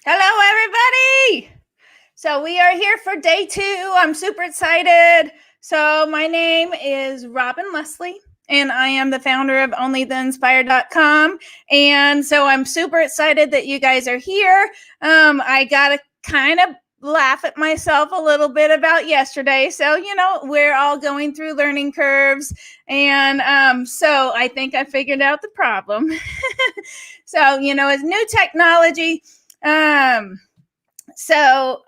Hello, everybody. So we are here for day 2. I'm super excited. So my name is Robin Leslie, and I am the founder of onlytheinspired.com. And so I'm super excited that you guys are here. I got to kind of laugh at myself a little bit about yesterday. So, we're all going through learning curves. And so I think I figured out the problem. So, it's new technology. So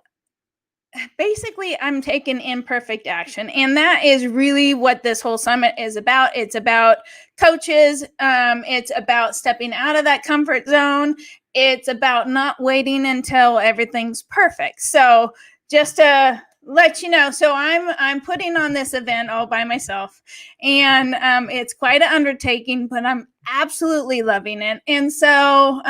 basically I'm taking imperfect action, and that is really what this whole summit is about. It's about coaches. It's about stepping out of that comfort zone. It's about not waiting until everything's perfect. So just to let you know, so I'm putting on this event all by myself, and it's quite an undertaking, but I'm absolutely loving it. And so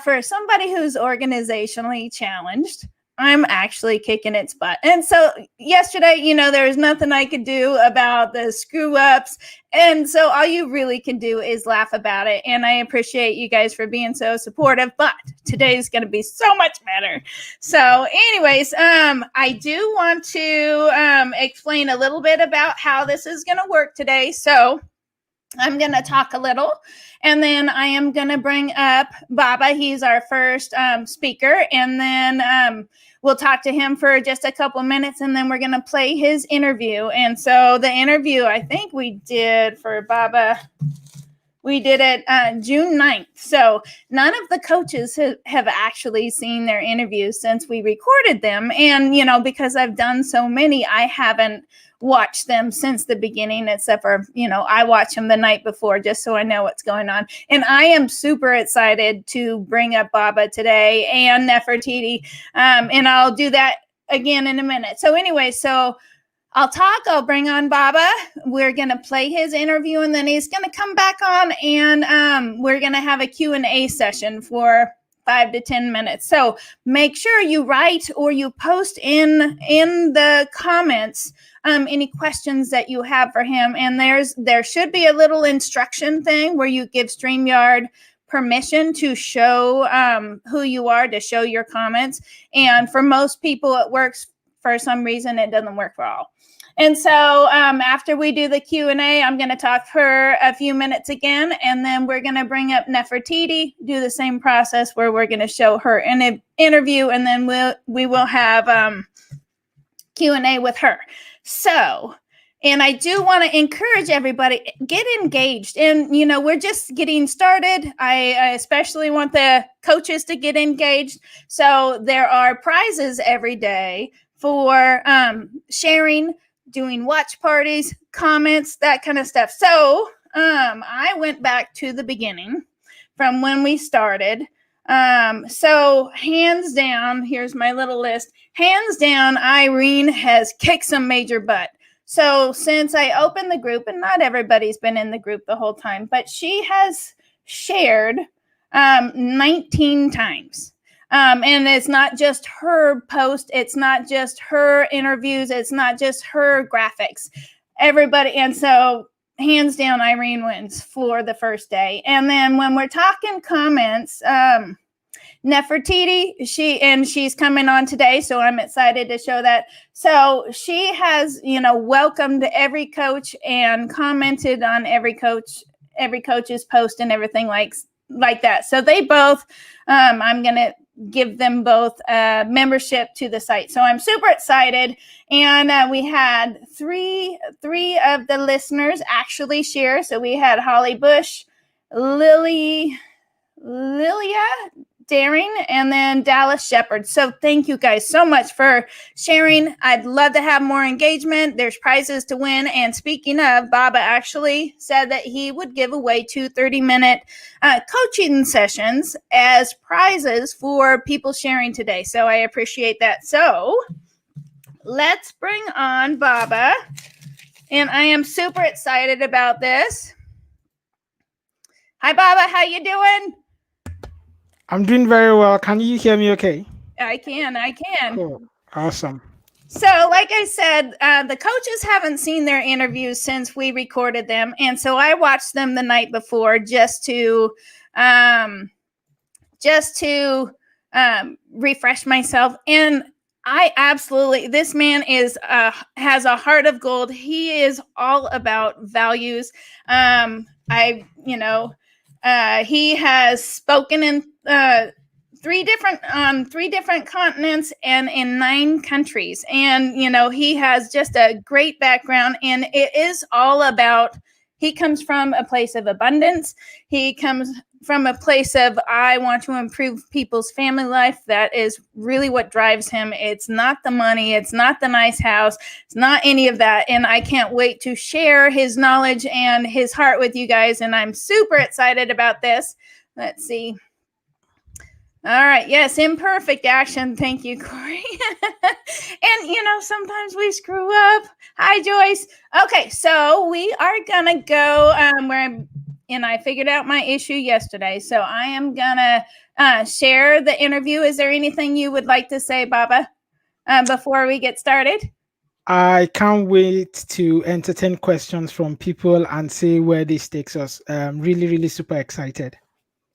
for somebody who's organizationally challenged, I'm actually kicking its butt. And so yesterday, there was nothing I could do about the screw ups. And so all you really can do is laugh about it. And I appreciate you guys for being so supportive, but today's going to be so much better. So anyways, I do want to explain a little bit about how this is going to work today. So I'm going to talk a little, and then I am going to bring up Baba. He's our first speaker, and then we'll talk to him for just a couple minutes, and then we're going to play his interview. And so the interview I think we did for Baba, we did it June 9th. So none of the coaches have actually seen their interviews since we recorded them. And, because I've done so many, I haven't watched them since the beginning, except for, I watch them the night before just so I know what's going on. And I am super excited to bring up Baba today and Nefertiti. And I'll do that again in a minute. So anyway, I'll bring on Baba. We're going to play his interview, and then he's going to come back on, and we're going to have a Q&A session for 5 to 10 minutes. So make sure you write or you post in the comments any questions that you have for him. And there should be a little instruction thing where you give StreamYard permission to show who you are, to show your comments. And for most people, it works. For some reason, it doesn't work for all. And so after we do the Q&A, I'm going to talk for a few minutes again, and then we're going to bring up Nefertiti, do the same process where we're going to show her interview, and then we will have Q&A with her. So, and I do want to encourage everybody, get engaged. And, we're just getting started. I especially want the coaches to get engaged. So there are prizes every day for sharing, doing watch parties, comments, that kind of stuff. So I went back to the beginning from when we started. So hands down, here's my little list. Hands down, Irene has kicked some major butt. So since I opened the group, and not everybody's been in the group the whole time, but she has shared 19 times. And it's not just her post. It's not just her interviews. It's not just her graphics. Everybody. And so hands down, Irene wins for the first day. And then when we're talking comments, Nefertiti, she's coming on today, so I'm excited to show that. So she has, welcomed every coach and commented on every coach's post and everything like that. So they both, I'm going to give them both membership to the site. So I'm super excited. And we had three of the listeners actually share. So we had Holly Bush, Lilia Daring, and then Dallas Shepard. So thank you guys so much for sharing. I'd love to have more engagement. There's prizes to win. And speaking of, Baba actually said that he would give away 2 30-minute coaching sessions as prizes for people sharing today. So I appreciate that. So let's bring on Baba. And I am super excited about this. Hi, Baba. How you doing? I'm doing very well. Can you hear me okay? I can. Cool. Awesome. So like I said, the coaches haven't seen their interviews since we recorded them. And so I watched them the night before just to just to refresh myself. And this man is has a heart of gold. He is all about values. He has spoken in three different continents and in 9 countries. And he has just a great background, and it is all about, he comes from a place of abundance. He comes from a place of, I want to improve people's family life. That is really what drives him. It's not the money. It's not the nice house. It's not any of that. And I can't wait to share his knowledge and his heart with you guys. And I'm super excited about this. Let's see. All right. Yes. Imperfect action. Thank you, Corey. And, sometimes we screw up. Hi, Joyce. Okay. So we are going to go and I figured out my issue yesterday. So I am going to share the interview. Is there anything you would like to say, Baba, before we get started? I can't wait to entertain questions from people and see where this takes us. Really, really super excited.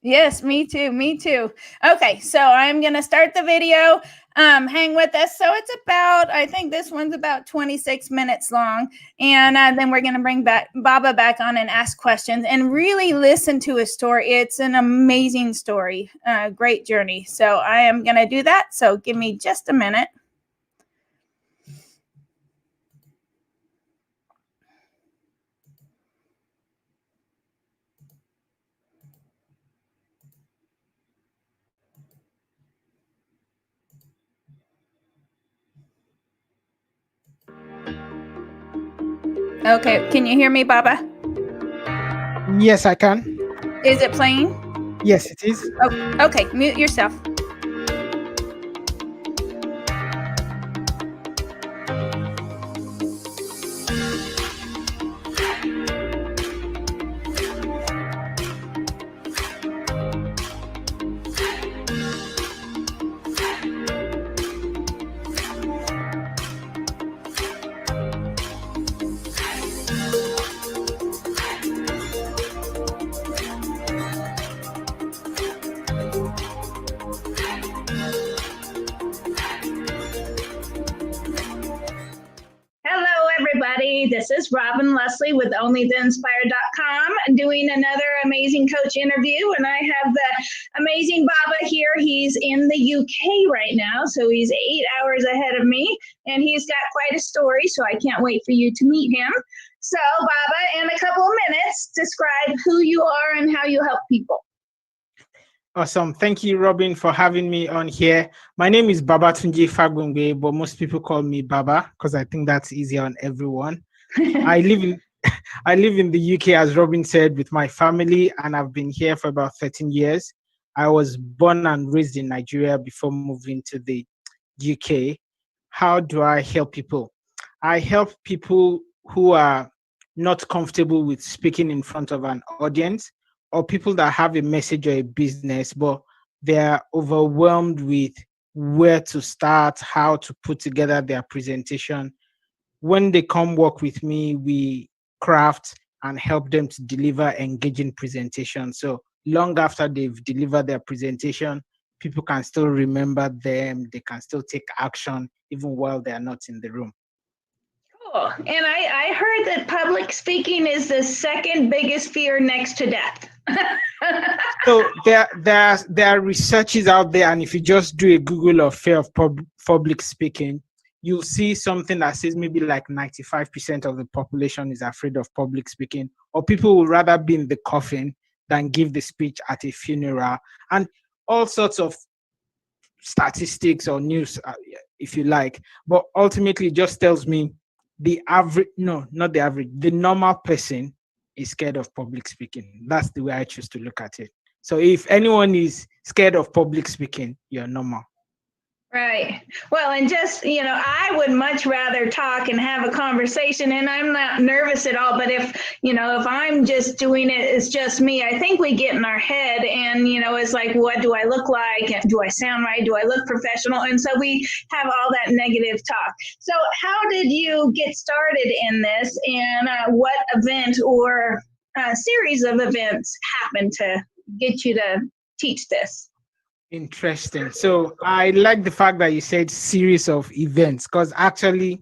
Yes, me too. Okay, so I'm going to start the video. Hang with us. So it's I think this one's about 26 minutes long. And then we're going to bring Baba back on and ask questions and really listen to his story. It's an amazing story. Great journey. So I am going to do that. So give me just a minute. Okay, can you hear me, Baba? Yes, I can. Is it playing? Yes, it is. Oh, okay, mute yourself. This is Robin Leslie with OnlyTheInspired.com doing another amazing coach interview. And I have the amazing Baba here. He's in the UK right now, so he's 8 hours ahead of me. And he's got quite a story, so I can't wait for you to meet him. So, Baba, in a couple of minutes, describe who you are and how you help people. Awesome. Thank you, Robin, for having me on here. My name is Babatunji Fagbungwe, but most people call me Baba because I think that's easier on everyone. I live in the UK, as Robin said, with my family, and I've been here for about 13 years. I was born and raised in Nigeria before moving to the UK. How do I help people? I help people who are not comfortable with speaking in front of an audience, or people that have a message or a business, but they're overwhelmed with where to start, how to put together their presentation. When they come work with me, we craft and help them to deliver engaging presentations. So long after they've delivered their presentation, people can still remember them. They can still take action even while they're not in the room. Cool. And I heard that public speaking is the second biggest fear next to death. So there are researches out there, and if you just do a Google of fear of public speaking, you'll see something that says maybe like 95% of the population is afraid of public speaking, or people would rather be in the coffin than give the speech at a funeral, and all sorts of statistics or news, if you like. But ultimately, it just tells me the normal person is scared of public speaking. That's the way I choose to look at it. So if anyone is scared of public speaking, you're normal. Right. Well, and just, I would much rather talk and have a conversation, and I'm not nervous at all. But if I'm just doing it, it's just me. I think we get in our head and, it's like, what do I look like? Do I sound right? Do I look professional? And so we have all that negative talk. So how did you get started in this, and what event or series of events happened to get you to teach this? Interesting. So I like the fact that you said series of events because actually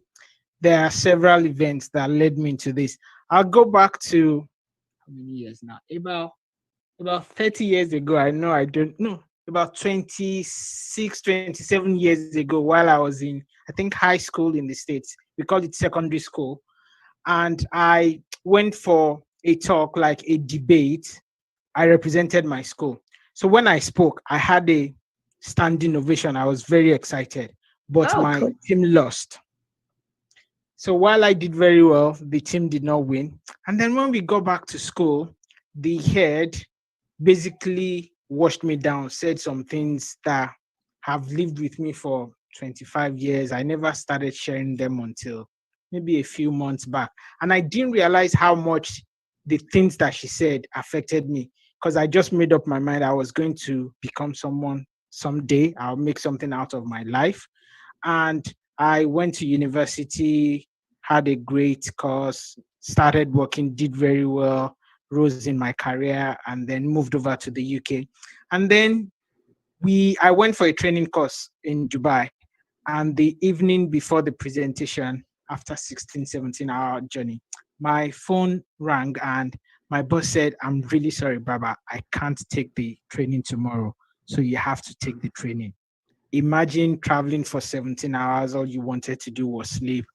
there are several events that led me into this. I'll go back to how many years now? About 30 years ago. I know I don't know. About 26, 27 years ago, while I was in, I think, high school in the States. We call it secondary school. And I went for a talk, like a debate. I represented my school. So when I spoke, I had a standing ovation. I was very excited, but Oh, my cool. team lost. So while I did very well, the team did not win. And then when we got back to school, the head basically washed me down, said some things that have lived with me for 25 years. I never started sharing them until maybe a few months back. And I didn't realize how much the things that she said affected me because I just made up my mind I was going to become someone someday. I'll make something out of my life. And I went to university, had a great course, started working, did very well, rose in my career, and then moved over to the UK. And then I went for a training course in Dubai. And the evening before the presentation, after 16, 17-hour journey, my phone rang and my boss said, I'm really sorry, Baba, I can't take the training tomorrow. So you have to take the training. Imagine traveling for 17 hours, all you wanted to do was sleep.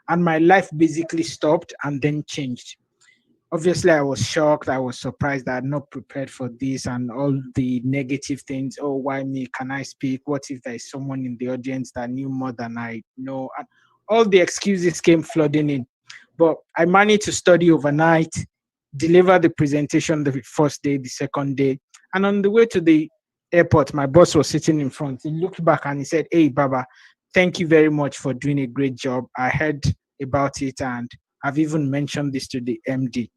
And my life basically stopped and then changed. Obviously, I was shocked. I was surprised that I had not prepared for this and all the negative things. Oh, why me? Can I speak? What if there is someone in the audience that knew more than I know? And all the excuses came flooding in. But I managed to study overnight, deliver the presentation the first day, the second day. And on the way to the airport, my boss was sitting in front. He looked back and he said, Hey, Baba, thank you very much for doing a great job. I heard about it and I've even mentioned this to the MD.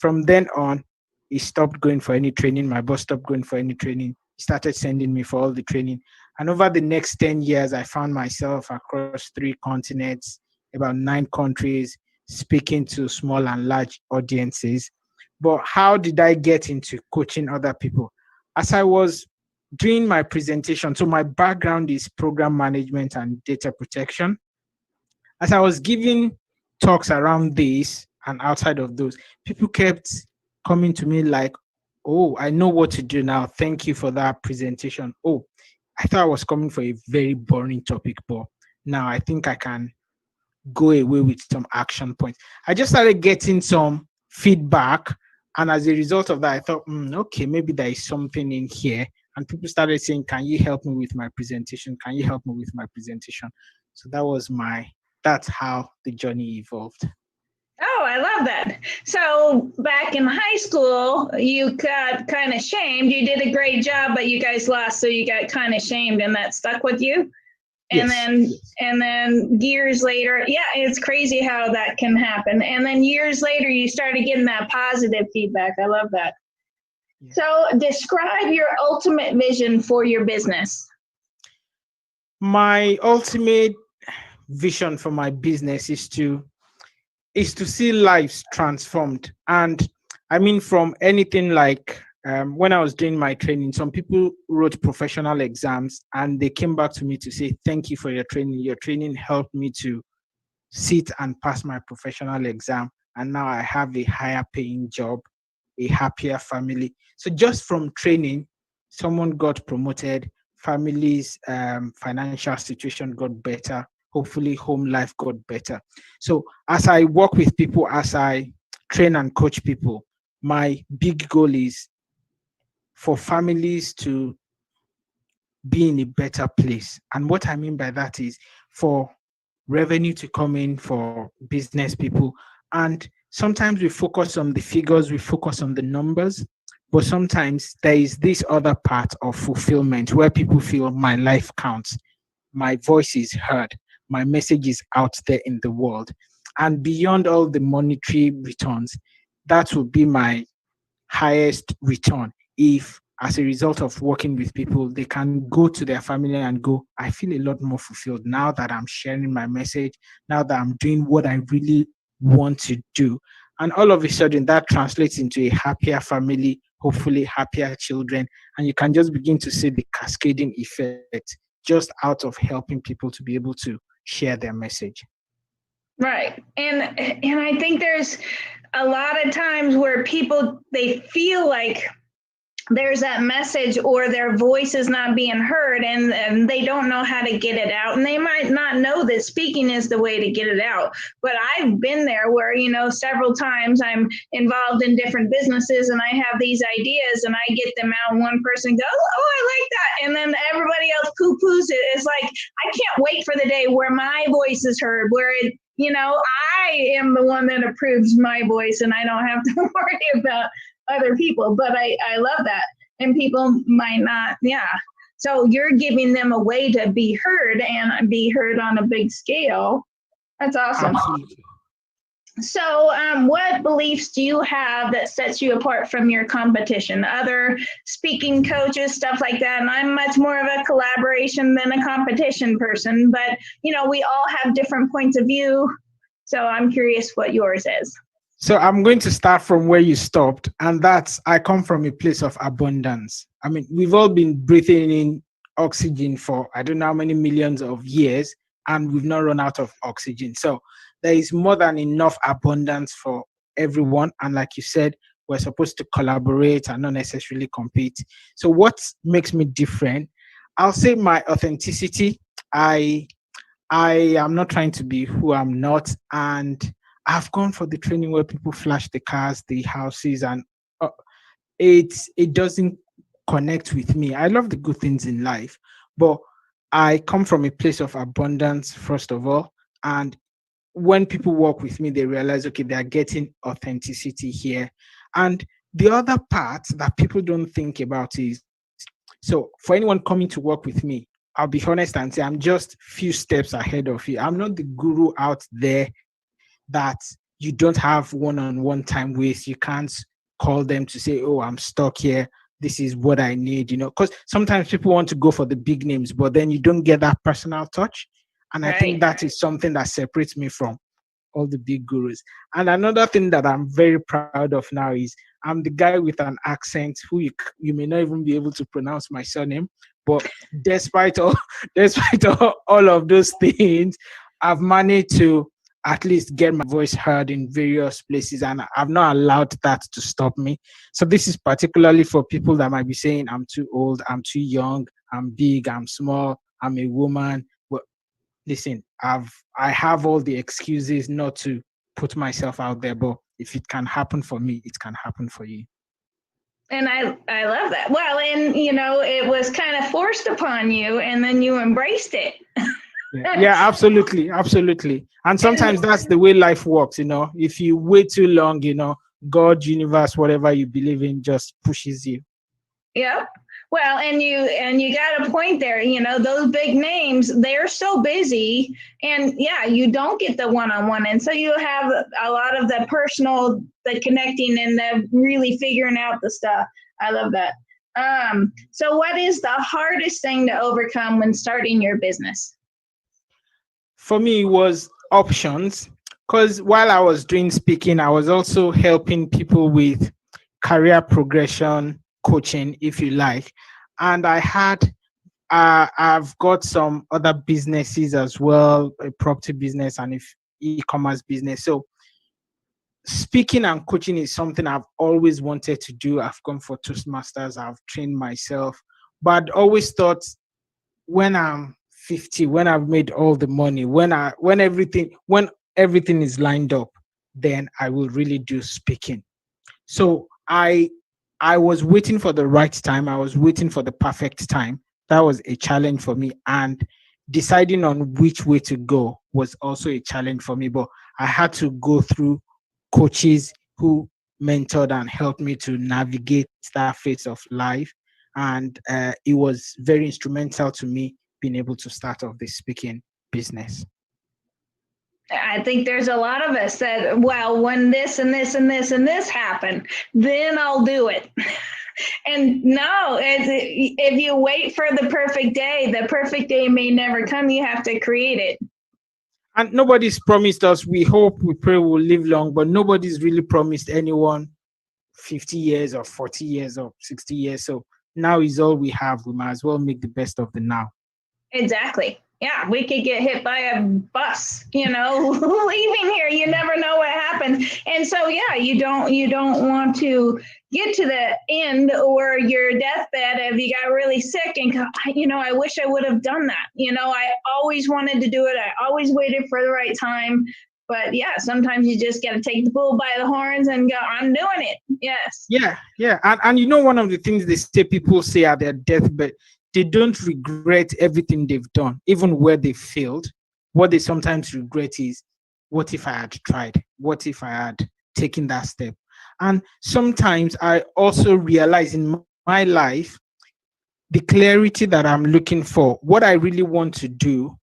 From then on, he stopped going for any training. My boss stopped going for any training. He started sending me for all the training. And over the next 10 years, I found myself across 3 continents, about 9 countries, speaking to small and large audiences. But how did I get into coaching other people? As I was doing my presentation, so my background is program management and data protection. As I was giving talks around this and outside of those, people kept coming to me like, oh, I know what to do now. Thank you for that presentation. Oh, I thought I was coming for a very boring topic, but now I think I can go away with some action points. I just started getting some feedback. And as a result of that, I thought, okay, maybe there is something in here. And people started saying, can you help me with my presentation? Can you help me with my presentation? So that's how the journey evolved. Oh, I love that. So back in high school, you got kind of shamed. You did a great job, but you guys lost, so you got kind of shamed, and that stuck with you. And Yes. then years later, yeah, it's crazy how that can happen. And then years later, you started getting that positive feedback. I love that. Yeah. So describe your ultimate vision for your business. My ultimate vision for my business is to see lives transformed. And I mean, from anything like when I was doing my training, some people wrote professional exams and they came back to me to say, thank you for your training. Your training helped me to sit and pass my professional exam. And now I have a higher paying job, a happier family. So just from training, someone got promoted, families' financial situation got better, hopefully home life got better. So as I work with people, as I train and coach people, my big goal is for families to be in a better place. And what I mean by that is for revenue to come in for business people. And sometimes we focus on the figures, we focus on the numbers, but sometimes there is this other part of fulfillment where people feel my life counts, my voice is heard, my message is out there in the world. And beyond all the monetary returns, that would be my highest return if as a result of working with people they can go to their family and go, I feel a lot more fulfilled now that I'm sharing my message, now that I'm doing what I really want to do. And all of a sudden, that translates into a happier family, hopefully happier children. And you can just begin to see the cascading effect just out of helping people to be able to share their message. Right. And I think there's a lot of times where people, they feel like there's that message or their voice is not being heard, and they don't know how to get it out, and they might not know that speaking is the way to get it out. But I've been there where, several times I'm involved in different businesses and I have these ideas and I get them out and one person goes, oh, I like that, and then everybody else poo-poos it. It's like, I can't wait for the day where my voice is heard, where I am the one that approves my voice and I don't have to worry about other people. But I love that. And people might not, yeah. So you're giving them a way to be heard and be heard on a big scale. That's awesome. Absolutely. So what beliefs do you have that sets you apart from your competition? Other speaking coaches, stuff like that. And I'm much more of a collaboration than a competition person, but we all have different points of view. So I'm curious what yours is. So I'm going to start from where you stopped, and that's, I come from a place of abundance. I mean, we've all been breathing in oxygen for I don't know how many millions of years, and we've not run out of oxygen. So there is more than enough abundance for everyone. And like you said, we're supposed to collaborate and not necessarily compete. So what makes me different? I'll say my authenticity. I am not trying to be who I'm not, and I've gone for the training where people flash the cars, the houses, and it doesn't connect with me. I love the good things in life, but I come from a place of abundance, first of all. And when people work with me, they realize, okay, they are getting authenticity here. And the other part that people don't think about is, so for anyone coming to work with me, I'll be honest and say I'm just few steps ahead of you. I'm not the guru out there that you don't have one-on-one time with. You can't call them to say, oh, I'm stuck here, this is what I need, because sometimes people want to go for the big names, but then you don't get that personal touch. And I think that is something that separates me from all the big gurus. And another thing that I'm very proud of now is I'm the guy with an accent who you may not even be able to pronounce my surname, but despite all of those things, I've managed to at least get my voice heard in various places, and I've not allowed that to stop me. So this is particularly for people that might be saying, I'm too old, I'm too young, I'm big, I'm small, I'm a woman. Well, listen, I have all the excuses not to put myself out there, but if it can happen for me, it can happen for you. And I love that. Well, and it was kind of forced upon you, and then you embraced it. Yeah, absolutely. And sometimes that's the way life works. If you wait too long, God, universe, whatever you believe in, just pushes you. Yep. Well, and you got a point there. Those big names, they're so busy, and yeah, you don't get the one-on-one, and so you have a lot of the personal, the connecting, and the really figuring out the stuff. I love that. So what is the hardest thing to overcome when starting your business? For me, it was options, because while I was doing speaking, I was also helping people with career progression, coaching, if you like. And I've got some other businesses as well, a property business and e-commerce business. So speaking and coaching is something I've always wanted to do. I've gone for Toastmasters, I've trained myself, but I'd always thought when I'm 50, when I've made all the money, when everything is lined up, then I will really do speaking. So I was waiting for the right time. I was waiting for the perfect time. That was a challenge for me. And deciding on which way to go was also a challenge for me. But I had to go through coaches who mentored and helped me to navigate that phase of life. And it was very instrumental to me being able to start off this speaking business. I think there's a lot of us that, well, when this and this and this and this happen, then I'll do it. And no, if you wait for the perfect day may never come. You have to create it. And nobody's promised us. We hope, we pray we'll live long, but nobody's really promised anyone 50 years or 40 years or 60 years. So now is all we have. We might as well make the best of the now. Exactly. Yeah, we could get hit by a bus, leaving here. You never know what happens. And so yeah, you don't want to get to the end or your deathbed if you got really sick and go, I wish I would have done that. I always wanted to do it. I always waited for the right time. But yeah, sometimes you just got to take the bull by the horns and go, I'm doing it. Yes. Yeah. And one of the things they say people say at their deathbed, they don't regret everything they've done, even where they failed. What they sometimes regret is, what if I had tried? What if I had taken that step? And sometimes I also realize in my life the clarity that I'm looking for, what I really want to do.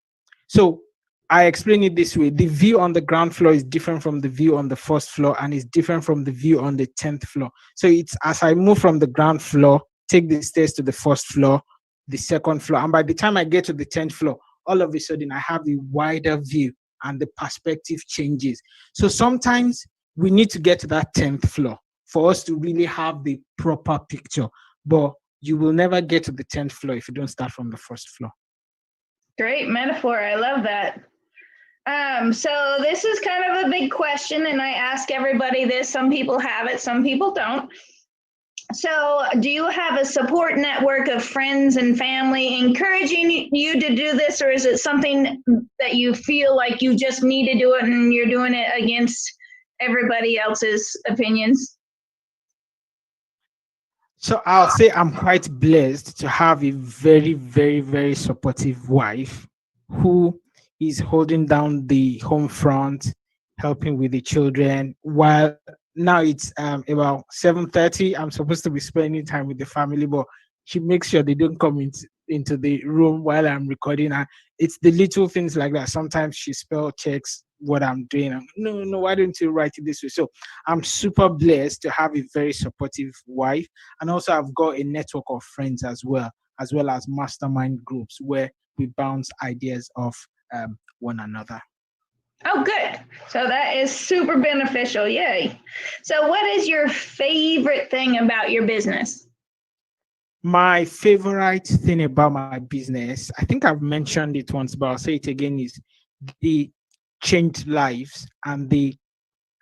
So I explain it this way: the view on the ground floor is different from the view on the first floor, and is different from the view on the 10th floor. So it's as I move from the ground floor, take the stairs to the first floor, the second floor, and by the time I get to the 10th floor, all of a sudden I have a wider view and the perspective changes. So sometimes we need to get to that 10th floor for us to really have the proper picture. But you will never get to the 10th floor if you don't start from the first floor. Great metaphor. I love that. So this is kind of a big question, and I ask everybody this. Some people have it, some people don't. So do you have a support network of friends and family encouraging you to do this, or is it something that you feel like you just need to do it and you're doing it against everybody else's opinions? So I'll say I'm quite blessed to have a very, very, very supportive wife who is holding down the home front, helping with the children. While now it's about 7:30, I'm supposed to be spending time with the family, but she makes sure they don't come into the room while I'm recording. And it's the little things like that. Sometimes she spell checks what I'm doing. No, no, why don't you write it this way? So I'm super blessed to have a very supportive wife, and also I've got a network of friends as well as mastermind groups where we bounce ideas off one another. Oh, good. So that is super beneficial. Yay. So what is your favorite thing about your business? My favorite thing about my business, I think I've mentioned it once, but I'll say it again, is the changed lives and the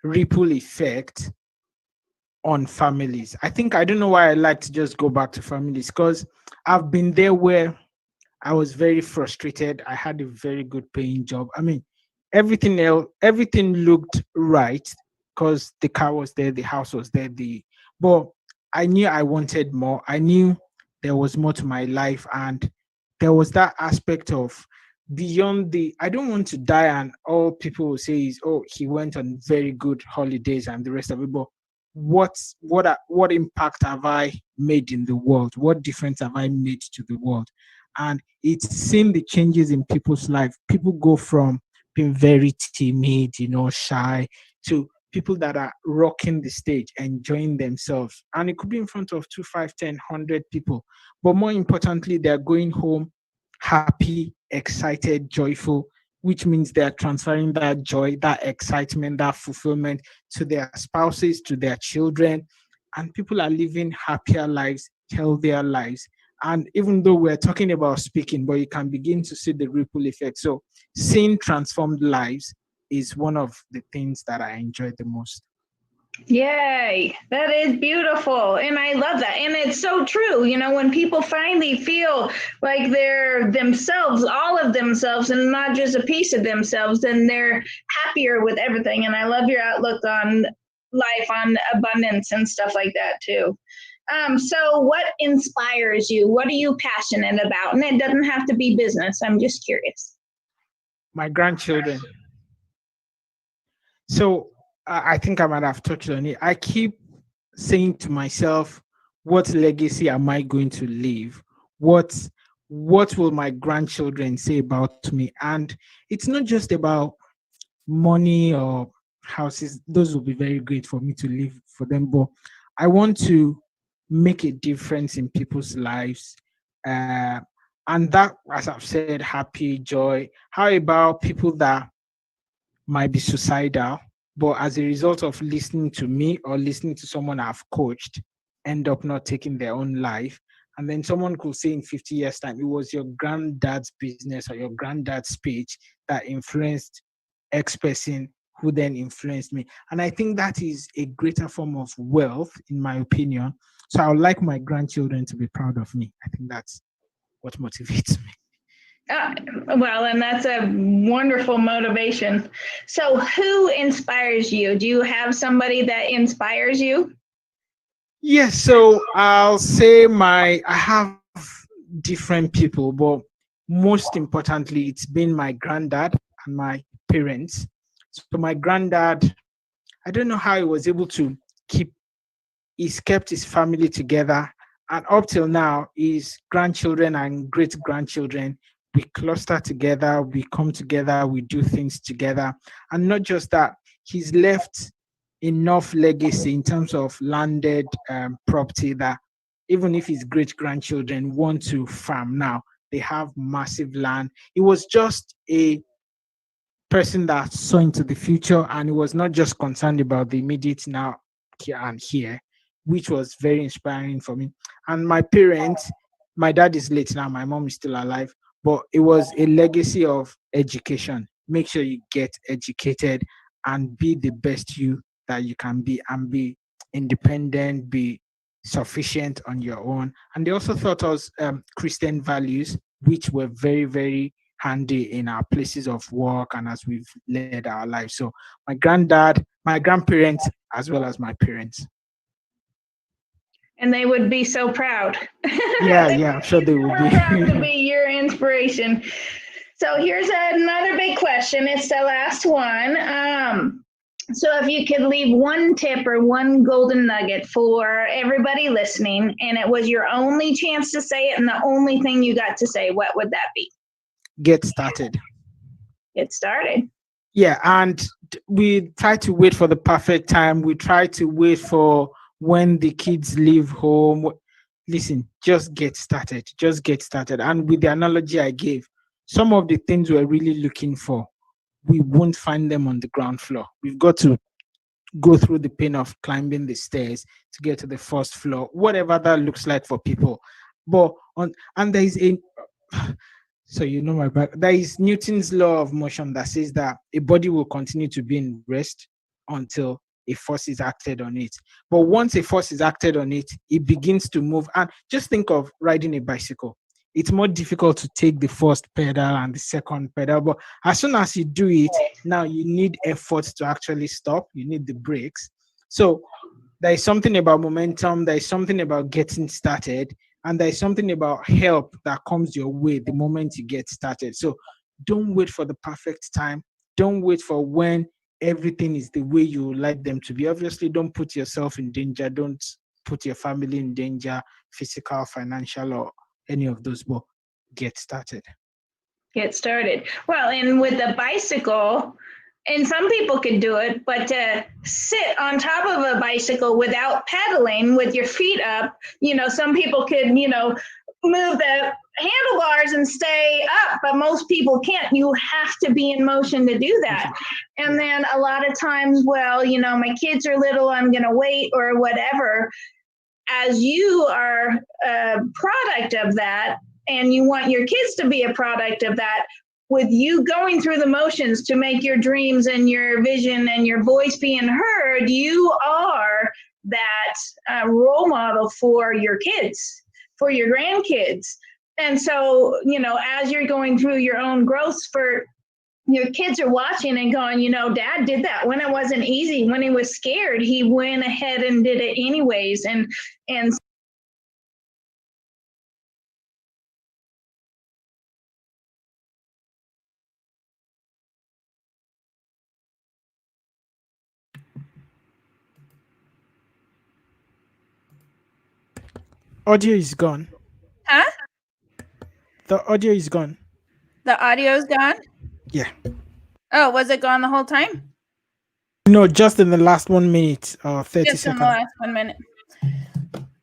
ripple effect on families. I don't know why I like to just go back to families, because I've been there where I was very frustrated. I had a very good paying job. I mean, everything looked right because the car was there, the house was there, but I knew I wanted more. I knew there was more to my life, and there was that aspect of beyond the I don't want to die and all people will say is, oh, he went on very good holidays and the rest of it. But what impact have I made in the world? What difference have I made to the world? And it's seeing the changes in people's life. People go from being very timid, shy, to people that are rocking the stage, enjoying themselves. And it could be in front of 2, 5, 10, 100 people. But more importantly, they're going home happy, excited, joyful, which means they're transferring that joy, that excitement, that fulfillment to their spouses, to their children. And people are living happier lives, healthier lives. And even though we're talking about speaking, but you can begin to see the ripple effect. So seeing transformed lives is one of the things that I enjoy the most. Yay, that is beautiful. And I love that. And it's so true. When people finally feel like they're themselves, all of themselves, and not just a piece of themselves, then they're happier with everything. And I love your outlook on life, on abundance and stuff like that too. So what inspires you? What are you passionate about? And it doesn't have to be business. I'm just curious. My grandchildren. So I think I might have touched on it. I keep saying to myself, what legacy am I going to leave? What what will my grandchildren say about me? And it's not just about money or houses. Those will be very great for me to leave for them, but I want to make a difference in people's lives. Uh, and that, as I've said, happy, joy. How about people that might be suicidal, but as a result of listening to me or listening to someone I've coached, end up not taking their own life. And then someone could say in 50 years' time, it was your granddad's business or your granddad's speech that influenced X person who then influenced me. And I think that is a greater form of wealth, in my opinion. So I would like my grandchildren to be proud of me. I think that's what motivates me. Well, and that's a wonderful motivation. So who inspires you? Do you have somebody that inspires you? Yes, so I'll say I have different people, but most importantly, it's been my granddad and my parents. So my granddad, I don't know how he was able to he's kept his family together. And up till now, his grandchildren and great grandchildren, we cluster together, we come together, we do things together. And not just that, he's left enough legacy in terms of landed property that even if his great grandchildren want to farm now, they have massive land. It was just a person that saw into the future and he was not just concerned about the immediate now here and here, which was very inspiring for me. And my parents, my dad is late now, my mom is still alive, but it was a legacy of education. Make sure you get educated and be the best you that you can be and be independent, be sufficient on your own. And they also taught us Christian values, which were very, very handy in our places of work and as we've led our lives. So my granddad, my grandparents, as well as my parents. And they would be so proud. Yeah, I'm sure they will be. Proud to be your inspiration. So here's another big question. It's the last one. So if you could leave one tip or one golden nugget for everybody listening, and it was your only chance to say it and the only thing you got to say, what would that be? Get started. Get started. Yeah, and we try to wait for the perfect time. We try to wait for when the kids leave home. Listen, just get started. Just get started. And with the analogy I gave, some of the things we're really looking for, we won't find them on the ground floor. We've got to go through the pain of climbing the stairs to get to the first floor, whatever that looks like for people. But and there is a so you know my back. There is Newton's law of motion that says that a body will continue to be in rest until a force is acted on it. But once a force is acted on it, it begins to move. And just think of riding a bicycle. It's more difficult to take the first pedal and the second pedal. But as soon as you do it, now you need effort to actually stop. You need the brakes. So there is something about momentum. There is something about getting started. And there's something about help that comes your way the moment you get started. So don't wait for the perfect time. Don't wait for when everything is the way you like them to be. Obviously, don't put yourself in danger. Don't put your family in danger, physical, financial, or any of those. But get started. Get started. Well, and with the bicycle, and some people can do it, but to sit on top of a bicycle without pedaling with your feet up, some people could, move the handlebars and stay up, but most people can't. You have to be in motion to do that. And then a lot of times, well, my kids are little, I'm going to wait or whatever. As you are a product of that, and you want your kids to be a product of that, with you going through the motions to make your dreams and your vision and your voice being heard, you are that role model for your kids, for your grandkids. And so, as you're going through your own growth spurt, your kids are watching and going, Dad did that when it wasn't easy, when he was scared, he went ahead and did it anyways. And Audio is gone. huh? The audio is gone. The audio's gone? Yeah. Oh, was it gone the whole time? No, just in the last 1 minute or 30 Just in seconds. the last 1 minute.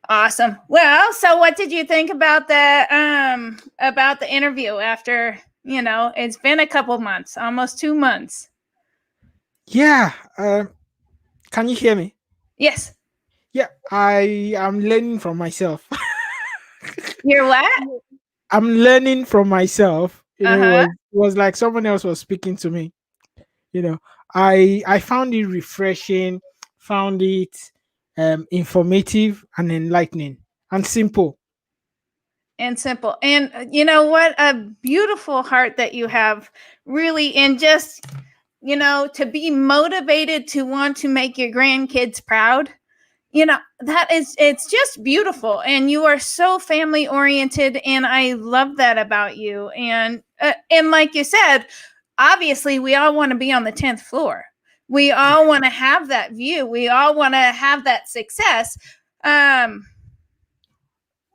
Awesome. Well, so what did you think about the interview after, it's been a couple months, almost 2 months? Yeah. Can you hear me? Yes. Yeah, I am learning from myself. You're what? I'm learning from myself. Uh-huh. It was like someone else was speaking to me. You know, I found it refreshing, found it informative and enlightening and simple. And simple. And you know what? A beautiful heart that you have, really, and just, to be motivated to want to make your grandkids proud. It's just beautiful. And you are so family oriented. And I love that about you. And like you said, obviously, we all want to be on the 10th floor. We all want to have that view. We all want to have that success. Um,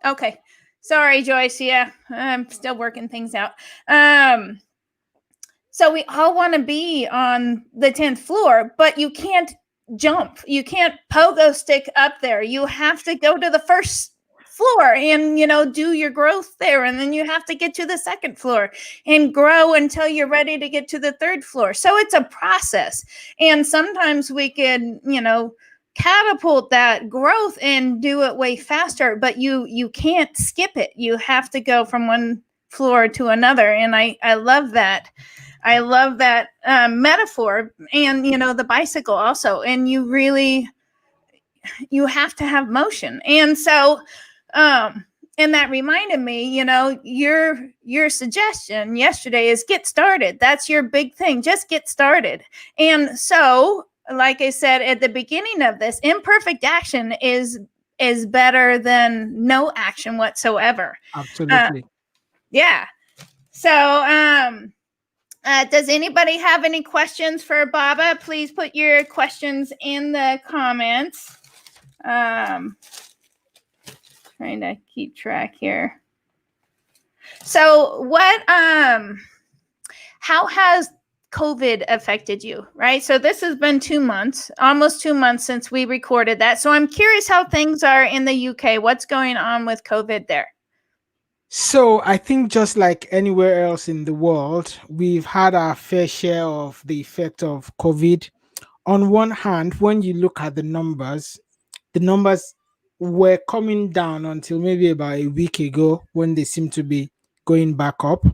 Okay. Sorry, Joyce. Yeah, I'm still working things out. Um, so we all want to be on the 10th floor, but you can't jump. You can't pogo stick up there. You have to go to the first floor and do your growth there, and then you have to get to the second floor and grow until you're ready to get to the third floor. So it's a process, and sometimes we can catapult that growth and do it way faster, but you can't skip it. You have to go from one floor to another. And I love that. I love that metaphor. And the bicycle also. And you have to have motion. And so and that reminded me, your suggestion yesterday is get started. That's your big thing. Just get started. And so, like I said at the beginning of this, imperfect action is better than no action whatsoever. Uh, Absolutely. yeah. So, does anybody have any questions for Baba? Please put your questions in the comments. Trying to keep track here. So how has COVID affected you, right? So this has been 2 months, almost 2 months since we recorded that. So I'm curious how things are in the UK. What's going on with COVID there? So I think just like anywhere else in the world, we've had our fair share of the effect of COVID. On one hand, when you look at the numbers were coming down until maybe about a week ago when they seem to be going back up.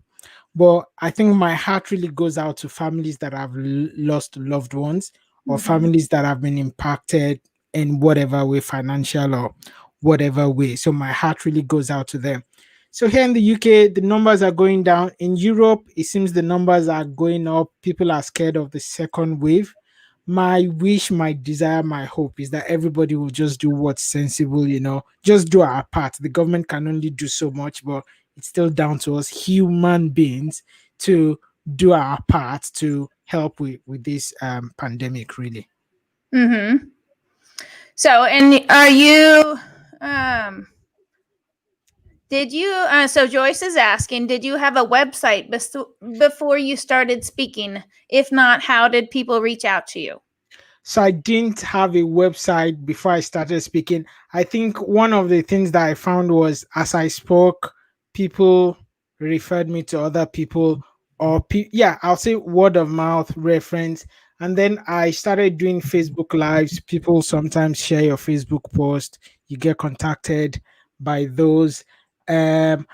But I think my heart really goes out to families that have lost loved ones or Mm-hmm. families that have been impacted in whatever way, financial or whatever way. So my heart really goes out to them. So here in the UK, the numbers are going down. In Europe, it seems the numbers are going up. People are scared of the second wave. My wish, my desire, my hope is that everybody will just do what's sensible, just do our part. The government can only do so much, but it's still down to us human beings to do our part to help with this pandemic, really. Mm-hmm. So, and are you, did you, so Joyce is asking, did you have a website before you started speaking? If not, how did people reach out to you? So I didn't have a website before I started speaking. I think one of the things that I found was as I spoke, people referred me to other people, or yeah, I'll say word of mouth reference. And then I started doing Facebook lives. People sometimes share your Facebook post. You get contacted by those. And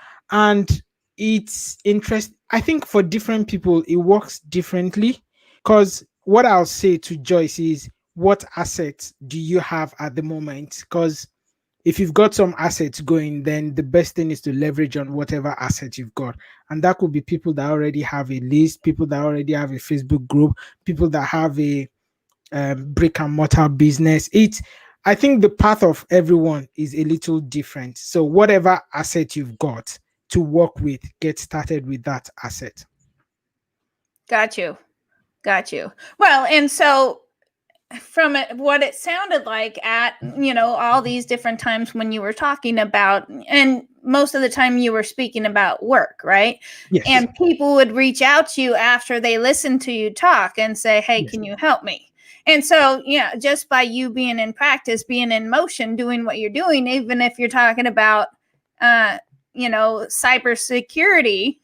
it's interesting. I think for different people, it works differently. Because what I'll say to Joyce is, what assets do you have at the moment? Because if you've got some assets going, then the best thing is to leverage on whatever asset you've got. And that could be people that already have a list, people that already have a Facebook group, people that have a brick and mortar business. I think the path of everyone is a little different. So whatever asset you've got to work with, get started with that asset. Got you. Got you. Well, and so from what it sounded like at all these different times when you were talking about, and most of the time you were speaking about work, right? Yes. And people would reach out to you after they listened to you talk and say, hey, Yes. can you help me? And so just by you being in practice, being in motion, doing what you're doing, even if you're talking about cybersecurity,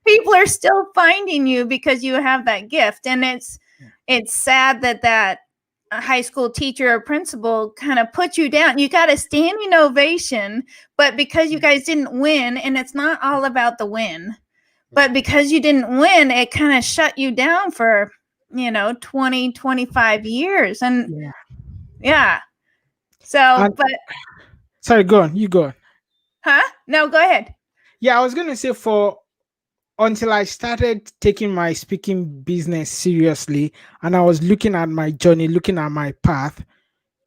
people are still finding you because you have that gift. And it's sad that a high school teacher or principal kind of put you down. You got a standing ovation, but because you guys didn't win, and it's not all about the win, but because you didn't win, it kind of shut you down for, 20, 25 years. And yeah. So, And, but sorry, go on. You go on. No, go ahead. Yeah, I was going to say until I started taking my speaking business seriously and I was looking at my journey, looking at my path,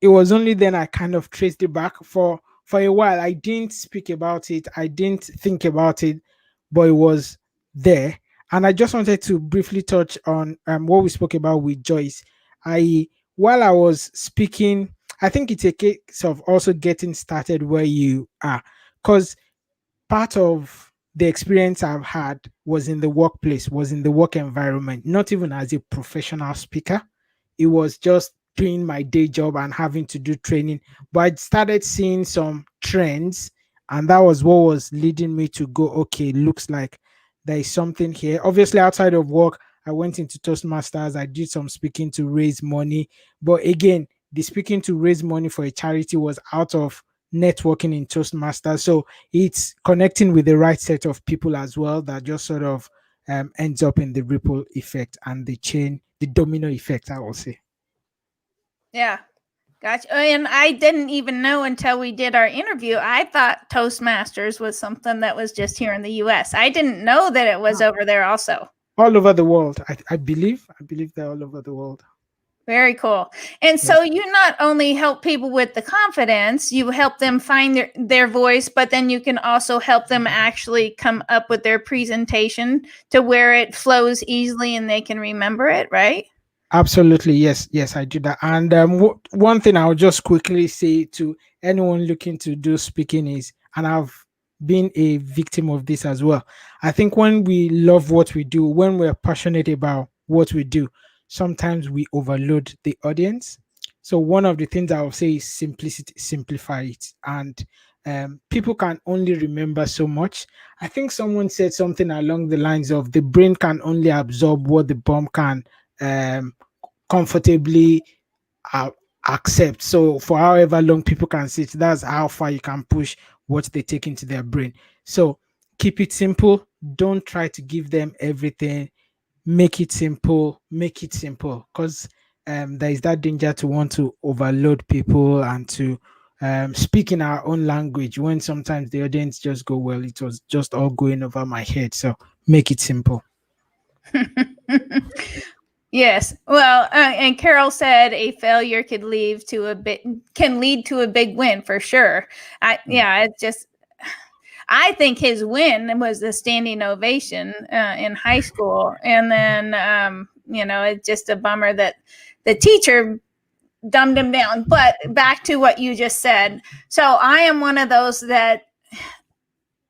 it was only then I kind of traced it back. For a while, I didn't speak about it, I didn't think about it, but it was there. And I just wanted to briefly touch on what we spoke about with Joyce. I While I was speaking, I think it's a case of also getting started where you are, because part of the experience I've had was in the workplace, was in the work environment, not even as a professional speaker. It was just doing my day job and having to do training. But I started seeing some trends, and that was what was leading me to go, okay, looks like there is something here. Obviously, outside of work, I went into Toastmasters, I did some speaking to raise money. But again, the speaking to raise money for a charity was out of networking in Toastmasters. So it's connecting with the right set of people as well that just sort of ends up in the ripple effect and the domino effect, I will say. Yeah. Gotcha. And I didn't even know until we did our interview. I thought Toastmasters was something that was just here in the US. I didn't know that it was over there also. All over the world. I believe they're all over the world. Very cool. And so you not only help people with the confidence, you help them find their voice, but then you can also help them actually come up with their presentation to where it flows easily and they can remember it, right? Absolutely. Yes, I do that. And one thing I'll just quickly say to anyone looking to do speaking is, and I've been a victim of this as well. I think when we love what we do, when we're passionate about what we do, sometimes we overload the audience. So one of the things I will say is simplicity, simplify it. And people can only remember so much. I think someone said something along the lines of the brain can only absorb what the bomb can um, comfortably uh, accept. So for however long people can sit, that's how far you can push what they take into their brain. So keep it simple. Don't try to give them everything. Make it simple. Make it simple, because there is that danger to want to overload people and to speak in our own language when sometimes the audience just go, well, it was just all going over my head. So make it simple. Yes. Well, and Carol said a failure can lead to a big win for sure. It's just, I think his win was the standing ovation in high school, and then it's just a bummer that the teacher dumbed him down. But back to what you just said. So I am one of those that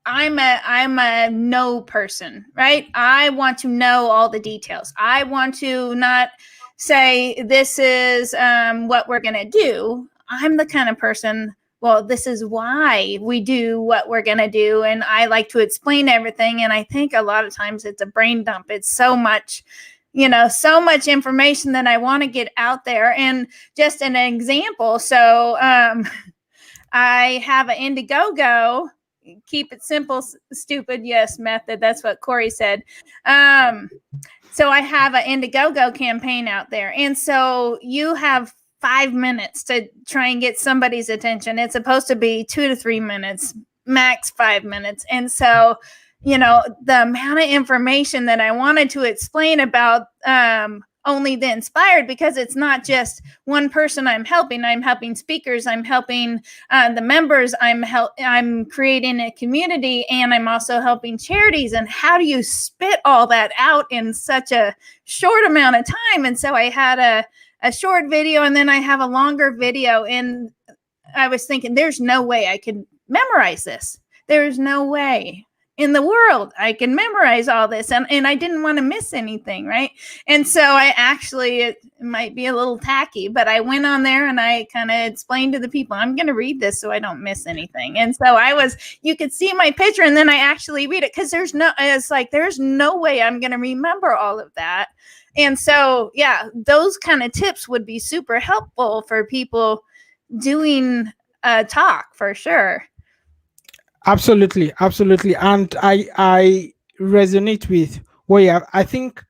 I'm a no person, right? I want to know all the details. I want to not say this is what we're going to do. I'm the kind of person, well, this is why we do what we're going to do. And I like to explain everything. And I think a lot of times it's a brain dump. It's so much, so much information that I want to get out there. And just an example. So I have an Indiegogo. Keep it simple, stupid. Yes, method. That's what Corey said. So I have an Indiegogo campaign out there. And so you have 5 minutes to try and get somebody's attention. It's supposed to be 2 to 3 minutes, max 5 minutes. And so, the amount of information that I wanted to explain about only the inspired, because it's not just one person I'm helping speakers, I'm helping the members, I'm creating a community, and I'm also helping charities. And how do you spit all that out in such a short amount of time? And so I had a short video, and then I have a longer video, and I was thinking, there's no way I could memorize this. There's no way in the world I can memorize all this, and I didn't want to miss anything, right? And so I actually, it might be a little tacky, but I went on there and I kind of explained to the people, I'm going to read this so I don't miss anything. And so you could see my picture, and then I actually read it, because there's no way I'm going to remember all of that. And so, yeah, those kind of tips would be super helpful for people doing a talk for sure. Absolutely, absolutely. And I resonate with what you have. I think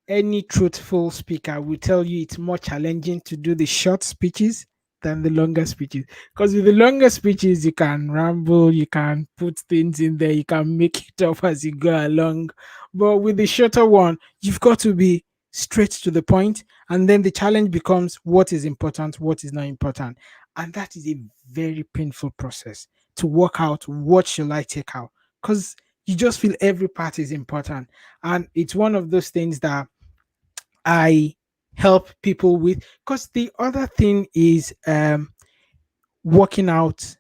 any truthful speaker will tell you it's more challenging to do the short speeches than the longer speeches. Because with the longer speeches, you can ramble, you can put things in there, you can make it up as you go along. But with the shorter one, you've got to be straight to the point, and then the challenge becomes what is important, what is not important. And that is a very painful process to work out what shall I take out. Because you just feel every part is important. And it's one of those things that I help people with. Because the other thing is working out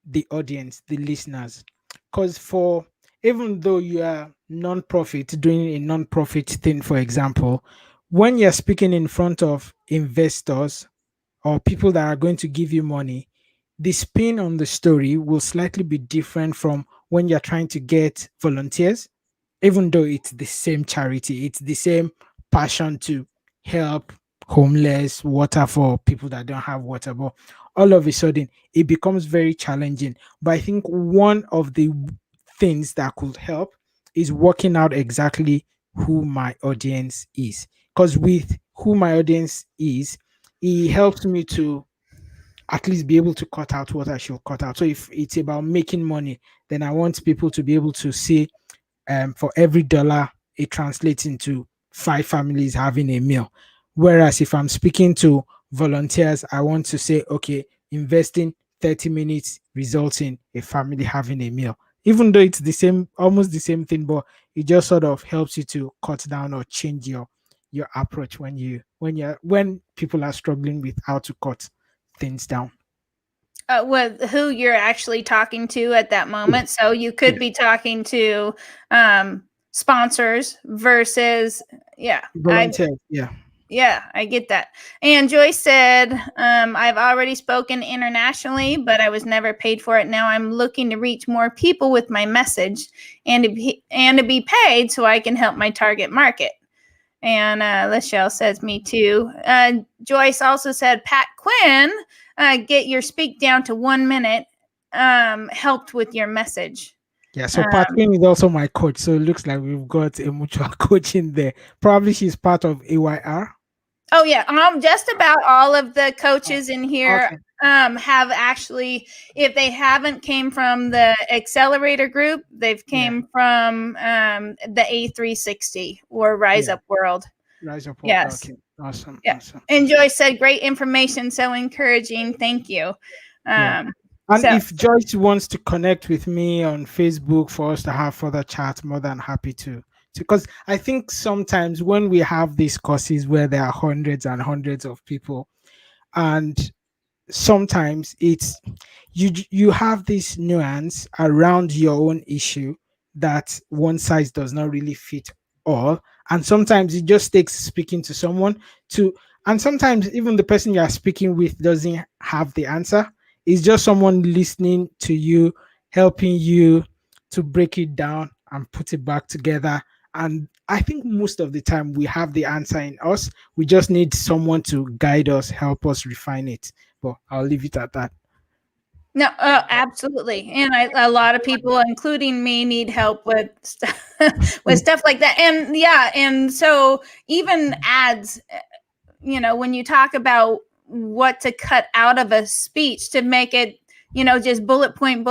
the audience, the listeners. Because for even though you are non-profit, doing a non-profit thing, for example, when you're speaking in front of investors or people that are going to give you money, the spin on the story will slightly be different from when you're trying to get volunteers, even though it's the same charity, it's the same passion to help homeless, water for people that don't have water. But all of a sudden, it becomes very challenging. But I think one of the things that could help is working out exactly who my audience is. Because with who my audience is, it helps me to at least be able to cut out what I should cut out. So if it's about making money, then I want people to be able to see for every dollar it translates into 5 families having a meal. Whereas if I'm speaking to volunteers, I want to say, okay, investing 30 minutes results in a family having a meal. Even though it's the same, almost the same thing, but it just sort of helps you to cut down or change your approach when people are struggling with how to cut things down. With who you're actually talking to at that Yeah, moment. So you could yeah. be talking to sponsors versus, yeah, Volunteers, yeah. I get that. And Joyce said, I've already spoken internationally, but I was never paid for it. Now I'm looking to reach more people with my message and to be paid so I can help my target market. And Lachelle says, me too. Joyce also said, Pat Quinn, get your speak down to 1 minute, helped with your message. Yeah, so Patrick is also my coach. So it looks like we've got a mutual coach in there. Probably she's part of AYR. Oh yeah, just about all of the coaches in here Okay. have actually, if they haven't came from the accelerator group, they've Yeah. came from the A360 or Rise Yeah. Up World. Rise up. Yes. Okay. Awesome. Yeah. Awesome. And Joyce said, great information, so encouraging. Thank you. Yeah. And So if Joyce wants to connect with me on Facebook for us to have further chat, more than happy to. Because I think sometimes when we have these courses where there are hundreds and hundreds of people, and sometimes it's you have this nuance around your own issue that one size does not really fit all, and sometimes it just takes speaking to someone to, and sometimes even the person you are speaking with doesn't have the answer. It's just someone listening to you, helping you to break it down and put it back together. And I think most of the time we have the answer in us. We just need someone to guide us, help us refine it. But I'll leave it at that. no, absolutely. And a lot of people, including me, need help with with stuff like that. And yeah, and so even ads, when you talk about what to cut out of a speech to make it, just bullet point,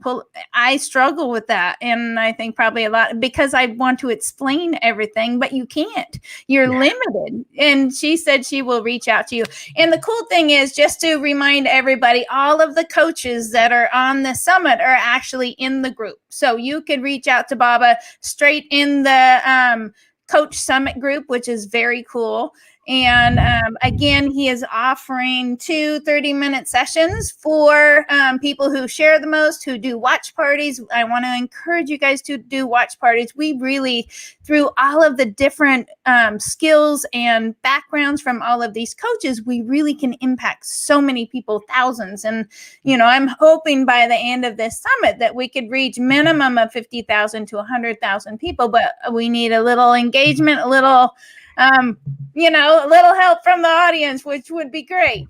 pull. I struggle with that. And I think probably a lot because I want to explain everything, but you can't. You're Yeah. limited. And she said she will reach out to you. And the cool thing is, just to remind everybody, all of the coaches that are on the summit are actually in the group. So you could reach out to Baba straight in the Coach Summit group, which is very cool. And again, he is offering 2 30-minute sessions for people who share the most, who do watch parties. I want to encourage you guys to do watch parties. We really, through all of the different skills and backgrounds from all of these coaches, we really can impact so many people, thousands. And, I'm hoping by the end of this summit that we could reach minimum of 50,000 to 100,000 people, but we need a little engagement, a little a little help from the audience, which would be great.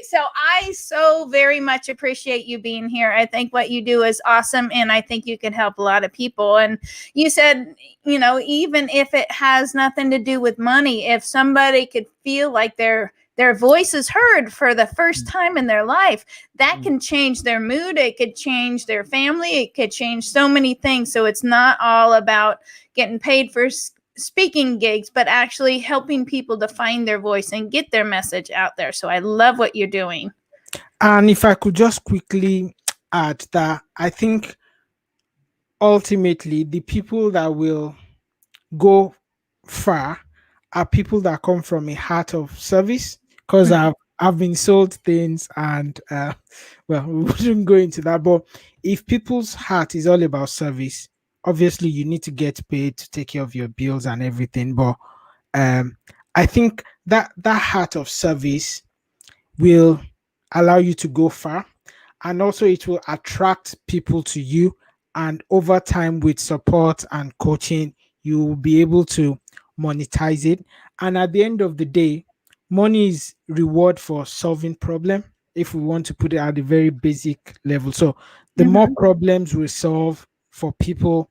So I so very much appreciate you being here. I think what you do is awesome, and I think you can help a lot of people. And you said, even if it has nothing to do with money, if somebody could feel like their voice is heard for the first time in their life, that can change their mood. It could change their family. It could change so many things. So it's not all about getting paid for speaking gigs, but actually helping people to find their voice and get their message out there. So I love what you're doing. And if I could just quickly add that I think ultimately the people that will go far are people that come from a heart of service, because I've been sold things and well, we wouldn't go into that, but if people's heart is all about service, obviously you need to get paid to take care of your bills and everything, but I think that heart of service will allow you to go far, and also it will attract people to you, and over time with support and coaching you will be able to monetize it. And at the end of the day, money is reward for solving problem, if we want to put it at a very basic level. So the more problems we solve for people,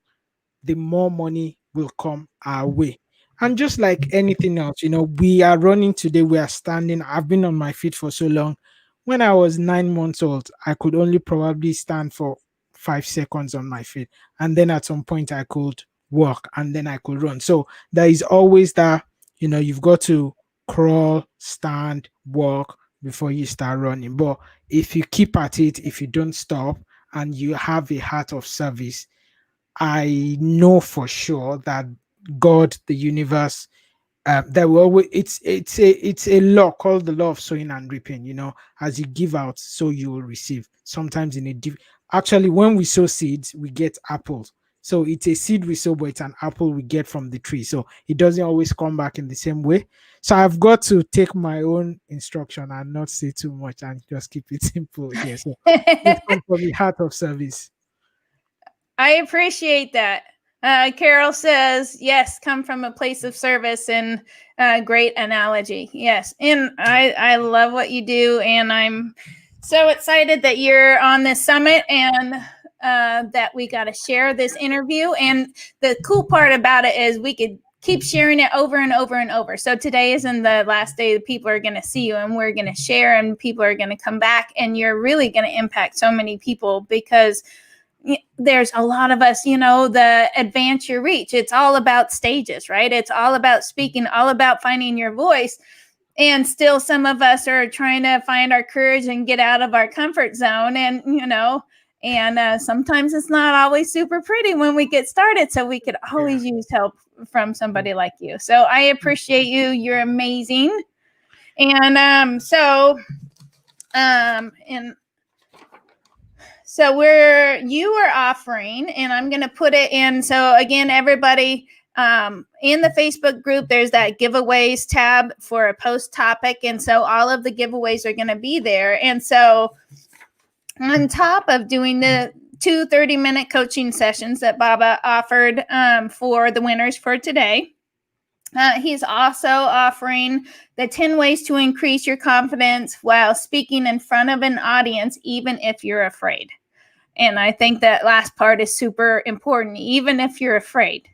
the more money will come our way. And just like anything else, we are running today, we are standing. I've been on my feet for so long. When I was 9 months old, I could only probably stand for 5 seconds on my feet. And then at some point, I could walk and then I could run. So there is always that, you've got to crawl, stand, walk before you start running. But if you keep at it, if you don't stop, and you have a heart of service, I know for sure that God, the universe, that will always, it's a law called the law of sowing and reaping. As you give out, so you will receive. Sometimes actually, when we sow seeds, we get apples. So it's a seed we sow, but it's an apple we get from the tree. So it doesn't always come back in the same way. So I've got to take my own instruction and not say too much and just keep it simple here. So it's come from the heart of service. I appreciate that. Carol says, yes, come from a place of service, and great analogy. Yes. And I love what you do. And I'm so excited that you're on this summit and that we got to share this interview. And the cool part about it is we could keep sharing it over and over and over. So today isn't the last day that people are going to see you, and we're going to share, and people are going to come back, and you're really going to impact so many people, because there's a lot of us, the advance your reach. It's all about stages, right? It's all about speaking, all about finding your voice. And still some of us are trying to find our courage and get out of our comfort zone. And, sometimes it's not always super pretty when we get started. So we could always use help from somebody like you. So I appreciate you. You're amazing. And so you are offering, and I'm going to put it in. So again, everybody in the Facebook group, there's that giveaways tab for a post topic. And so all of the giveaways are going to be there. And so on top of doing the 2 30-minute coaching sessions that Baba offered for the winners for today, he's also offering the 10 ways to increase your confidence while speaking in front of an audience, even if you're afraid. And I think that last part is super important, even if you're afraid,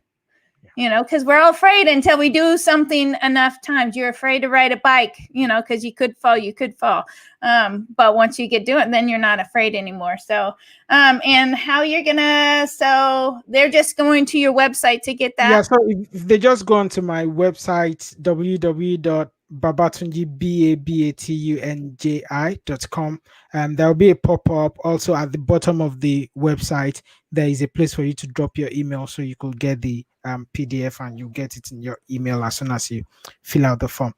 because we're all afraid until we do something enough times. You're afraid to ride a bike, because you could fall. But once you get doing it, then you're not afraid anymore. So, and how you're so they're just going to your website to get that. Yeah, so if they just go onto my website, Babatunji, BABATUNJI.com. There'll be a pop-up also at the bottom of the website. There is a place for you to drop your email so you could get the PDF and you get it in your email as soon as you fill out the form.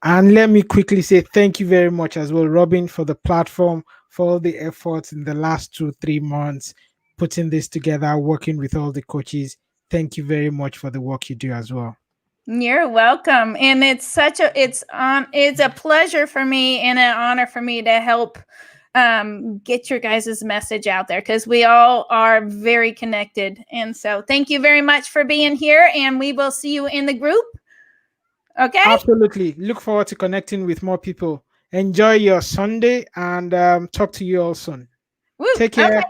And let me quickly say thank you very much as well, Robin, for the platform, for all the efforts in the last 2-3 months, putting this together, working with all the coaches. Thank you very much for the work you do as well. You're welcome. And it's a pleasure for me and an honor for me to help get your guys' message out there, because we all are very connected. And so thank you very much for being here, and we will see you in the group. Okay? Absolutely. Look forward to connecting with more people. Enjoy your Sunday, and talk to you all soon. Woo, Take care. Okay.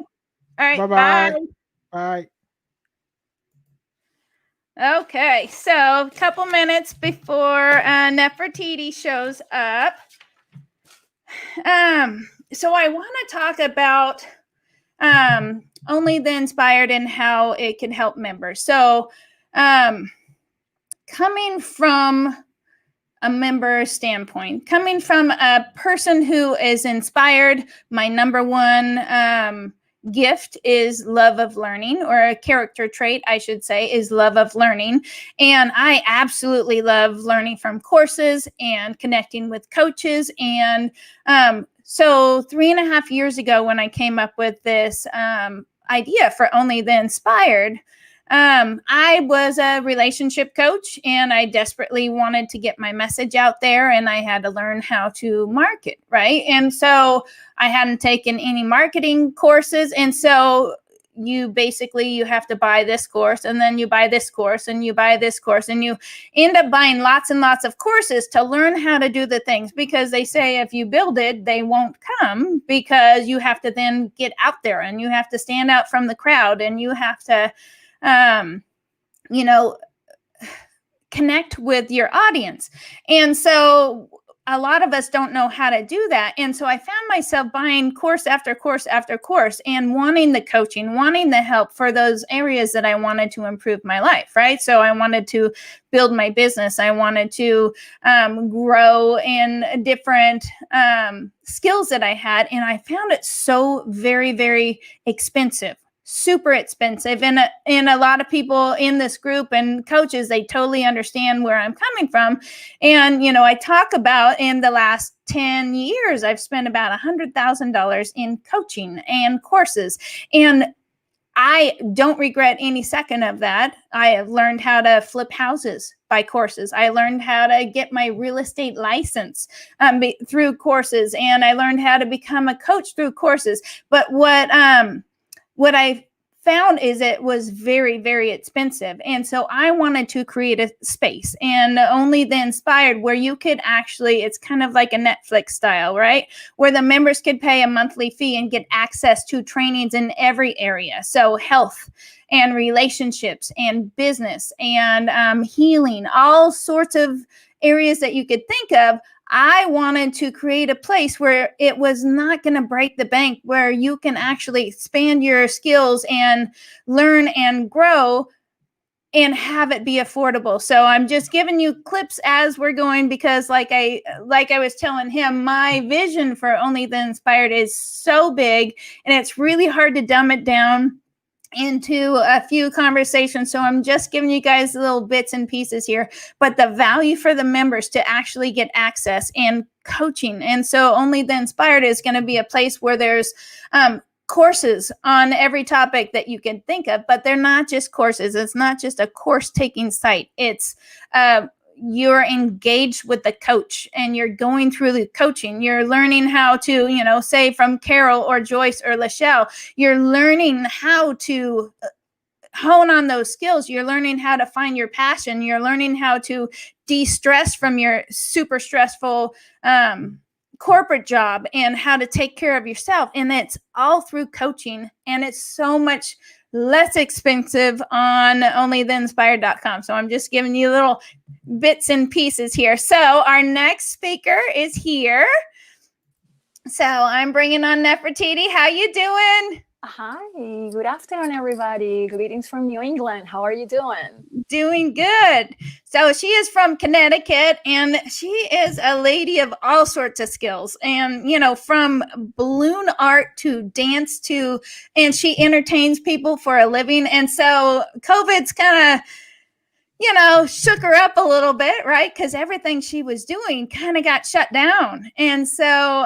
All right. Bye-bye. Bye. Bye. Okay, so a couple minutes before Nefertiti shows up. So I want to talk about Only the Inspired and how it can help members. So coming from a member standpoint, coming from a person who is inspired, my number one gift is love of learning, or a character trait, I should say, is love of learning. And I absolutely love learning from courses and connecting with coaches. And so 3.5 years ago, when I came up with this idea for Only the Inspired, I was a relationship coach, and I desperately wanted to get my message out there, and I had to learn how to market, right? And so I hadn't taken any marketing courses. And so you have to buy this course, and then you buy this course, and you buy this course, and you end up buying lots and lots of courses to learn how to do the things, because they say if you build it, they won't come, because you have to then get out there, and you have to stand out from the crowd, and you have to connect with your audience. And so a lot of us don't know how to do that. And so I found myself buying course after course after course, and wanting the coaching, wanting the help for those areas that I wanted to improve my life, right? So I wanted to build my business. I wanted to grow in different skills that I had. And I found it so very, very expensive. Super expensive. And a lot of people in this group and coaches, they totally understand where I'm coming from. And, I talk about in the last 10 years, I've spent about $100,000 in coaching and courses. And I don't regret any second of that. I have learned how to flip houses by courses. I learned how to get my real estate license through courses. And I learned how to become a coach through courses. But what I found is it was very, very expensive. And so I wanted to create a space, and Only the Inspired, where you could actually, it's kind of like a Netflix style, right? Where the members could pay a monthly fee and get access to trainings in every area. So health and relationships and business and healing, all sorts of areas that you could think of. I wanted to create a place where it was not going to break the bank, where you can actually expand your skills and learn and grow and have it be affordable. So I'm just giving you clips as we're going, because like I was telling him, my vision for Only the Inspired is so big, and it's really hard to dumb it down into a few conversations. So I'm just giving you guys little bits and pieces here, but the value for the members to actually get access and coaching. And so Only the Inspired is going to be a place where there's courses on every topic that you can think of, but they're not just courses. It's not just a course taking site. It's you're engaged with the coach, and you're going through the coaching. You're learning how to, say from Carol or Joyce or Lachelle, you're learning how to hone on those skills. You're learning how to find your passion. You're learning how to de-stress from your super stressful corporate job, and how to take care of yourself. And it's all through coaching, and it's so much less expensive on onlytheinspired.com. So I'm just giving you little bits and pieces here. So our next speaker is here. So I'm bringing on Nefertiti. How you doing? Hi, good afternoon, everybody. Greetings from New England. How are you doing? Doing good. So she is from Connecticut, and she is a lady of all sorts of skills, and from balloon art to dance to, and she entertains people for a living. And so COVID's kind of shook her up a little bit, right? Because everything she was doing kind of got shut down. And so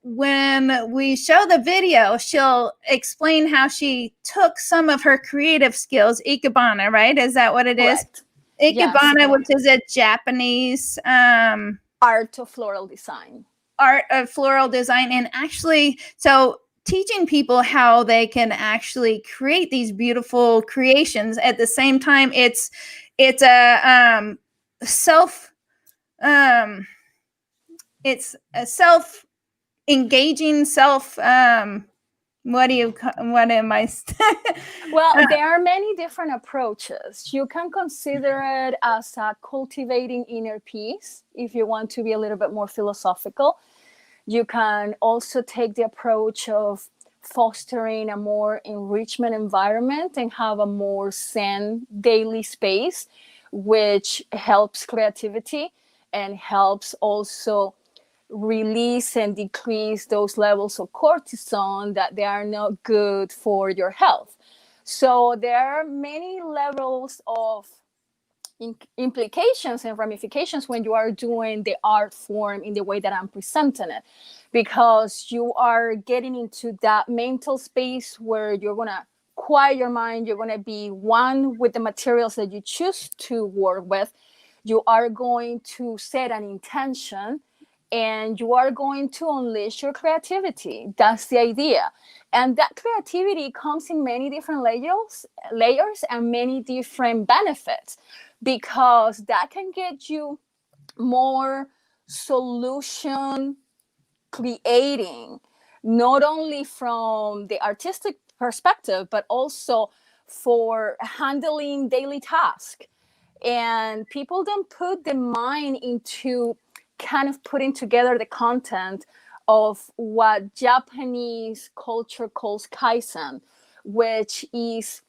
when we show the video, she'll explain how she took some of her creative skills, ikebana, right? Is that what it is? Correct. Ikebana, Yes. which is a Japanese art of floral design. Art of floral design. And actually, so teaching people how they can actually create these beautiful creations at the same time, it's a it's a self engaging what am I Well, there are many different approaches. You can consider it as a cultivating inner peace if you want to be a little bit more philosophical. You can also take the approach of fostering a more enrichment environment and have a more zen daily space, which helps creativity and helps also release and decrease those levels of cortisol that they are not good for your health. So there are many levels of implications and ramifications when you are doing the art form in the way that I'm presenting it, because you are getting into that mental space where you're going to quiet your mind, you're going to be one with the materials that you choose to work with, you are going to set an intention, and you are going to unleash your creativity. That's the idea. And that creativity comes in many different layers and many different benefits, because that can get you more solution creating, not only from the artistic perspective, but also for handling daily tasks. And people don't put the mind into kind of putting together the content of what Japanese culture calls kaizen, which is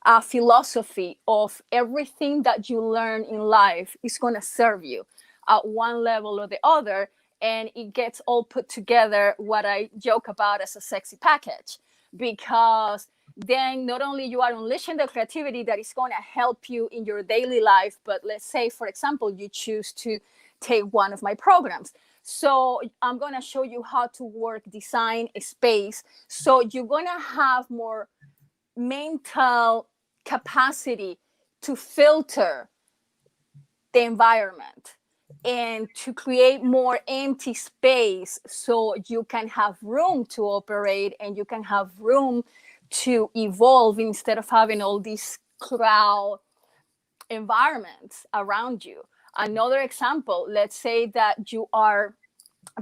a philosophy of everything that you learn in life is going to serve you at one level or the other, and it gets all put together, what I joke about as a sexy package, because then not only you are unleashing the creativity that is going to help you in your daily life, but let's say, for example, you choose to take one of my programs. So I'm going to show you how to design a space. So you're going to have more mental capacity to filter the environment and to create more empty space, so you can have room to operate and you can have room to evolve instead of having all these crowd environments around you. Another example, let's say that you are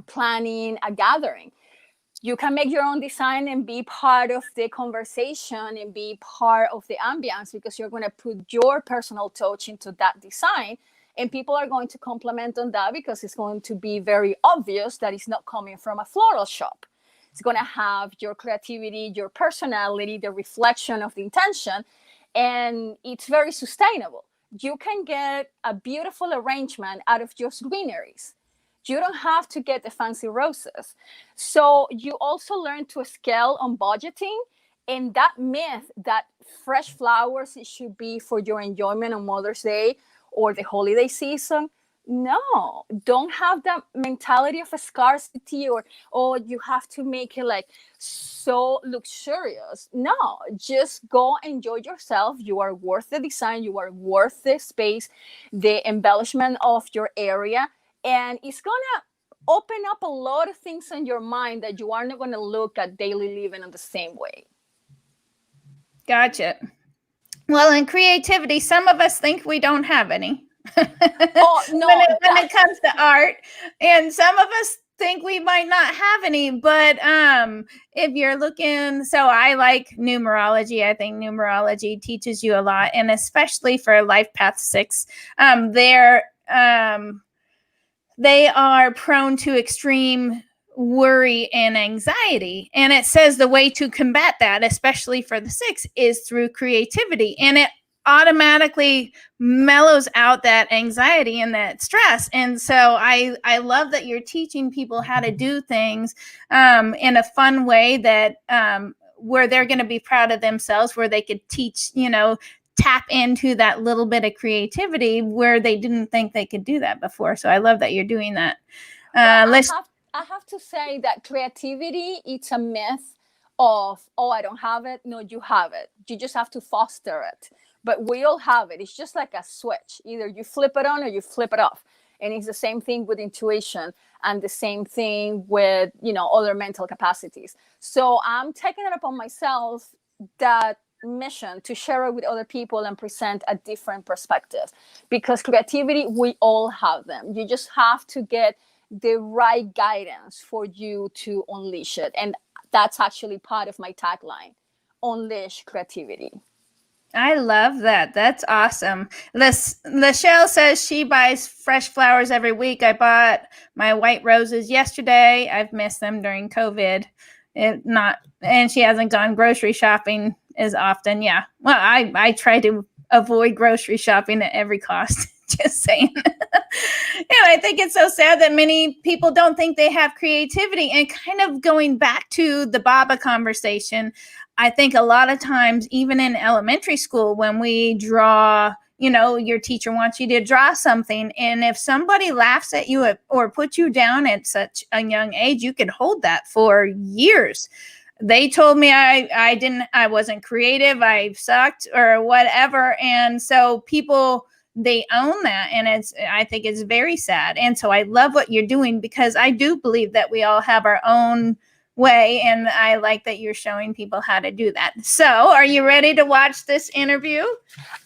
planning a gathering. You can make your own design and be part of the conversation and be part of the ambience, because you're going to put your personal touch into that design, and people are going to compliment on that because it's going to be very obvious that it's not coming from a floral shop. It's going to have your creativity, your personality, the reflection of the intention, and it's very sustainable. You can get a beautiful arrangement out of just greeneries. You don't have to get the fancy roses. So you also learn to scale on budgeting, and that myth that fresh flowers should be for your enjoyment on Mother's Day or the holiday season. No, don't have that mentality of a scarcity, or oh, you have to make it like so luxurious. No, just go enjoy yourself. You are worth the design, you are worth the space, the embellishment of your area, and it's gonna open up a lot of things in your mind that you are not going to look at daily living in the same way. Gotcha. Well, in creativity, some of us think we don't have any. Oh, no, when it comes to art, and some of us think we might not have any, but if you're looking, so I like numerology. I think numerology teaches you a lot, and especially for Life Path 6, they are prone to extreme worry and anxiety. And it says the way to combat that, especially for the 6, is through creativity. And it automatically mellows out that anxiety and that stress. And so I love that you're teaching people how to do things in a fun way that where they're going to be proud of themselves, where they could teach, tap into that little bit of creativity where they didn't think they could do that before. So I love that you're doing that. I have to say that creativity, it's a myth of, oh, I don't have it. No, you have it. You just have to foster it. But we all have it. It's just like a switch. Either you flip it on or you flip it off. And it's the same thing with intuition and the same thing with, other mental capacities. So I'm taking it upon myself, that mission, to share it with other people and present a different perspective. Because creativity, we all have them. You just have to get the right guidance for you to unleash it. And that's actually part of my tagline: unleash creativity. I love that. That's awesome. Lachelle says she buys fresh flowers every week. I bought my white roses yesterday. I've missed them during COVID. And she hasn't gone grocery shopping as often. Yeah. Well, I try to avoid grocery shopping at every cost. Just saying. I think it's so sad that many people don't think they have creativity. And kind of going back to the Baba conversation, I think a lot of times, even in elementary school, when we draw, your teacher wants you to draw something. And if somebody laughs at you or puts you down at such a young age, you could hold that for years. They told me I wasn't creative, I sucked or whatever. And so people, they own that. And I think it's very sad. And so I love what you're doing, because I do believe that we all have our own way. And I like that you're showing people how to do that. So are you ready to watch this interview?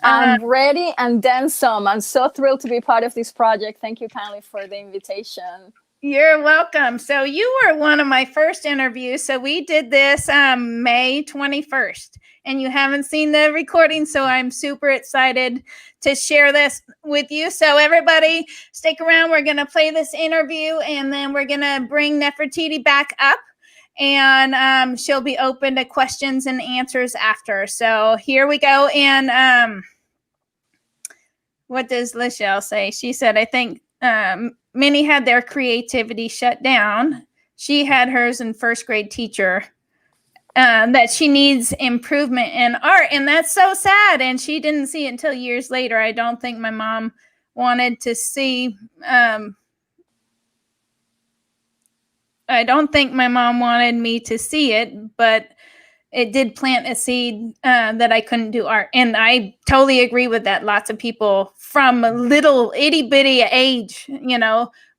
I'm ready, and then some. I'm so thrilled to be part of this project. Thank you kindly for the invitation. You're welcome. So you were one of my first interviews. So we did this May 21st, and you haven't seen the recording. So I'm super excited to share this with you. So everybody stick around. We're going to play this interview, and then we're going to bring Nefertiti back up, and she'll be open to questions and answers after. So here we go. And what does Lachelle say? She said, I think many had their creativity shut down. She had hers in first grade teacher, that she needs improvement in art. And that's so sad. And she didn't see it until years later. I don't think my mom wanted to see, I don't think my mom wanted me to see it, but it did plant a seed that I couldn't do art. And I totally agree with that. Lots of people from a little itty bitty age,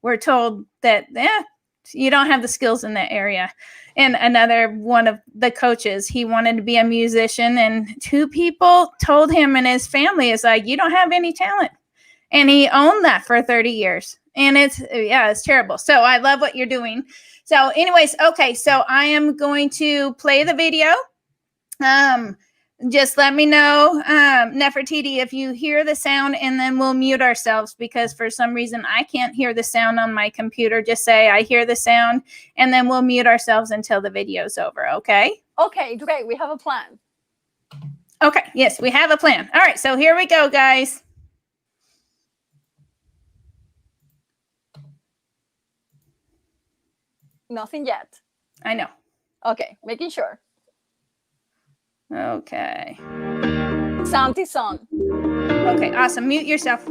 were told that you don't have the skills in that area. And another one of the coaches, he wanted to be a musician, and 2 people told him and his family, is like, you don't have any talent. And he owned that for 30 years. And it's terrible. So I love what you're doing. So anyways, okay, so I am going to play the video. Just let me know, Nefertiti, if you hear the sound, and then we'll mute ourselves, because for some reason I can't hear the sound on my computer. Just say I hear the sound, and then we'll mute ourselves until the video's over, okay? Okay, great. We have a plan. Okay, yes, we have a plan. All right, so here we go, guys. Nothing yet. I know. Okay, making sure. Okay. Sound is on. Okay, awesome. Mute yourself.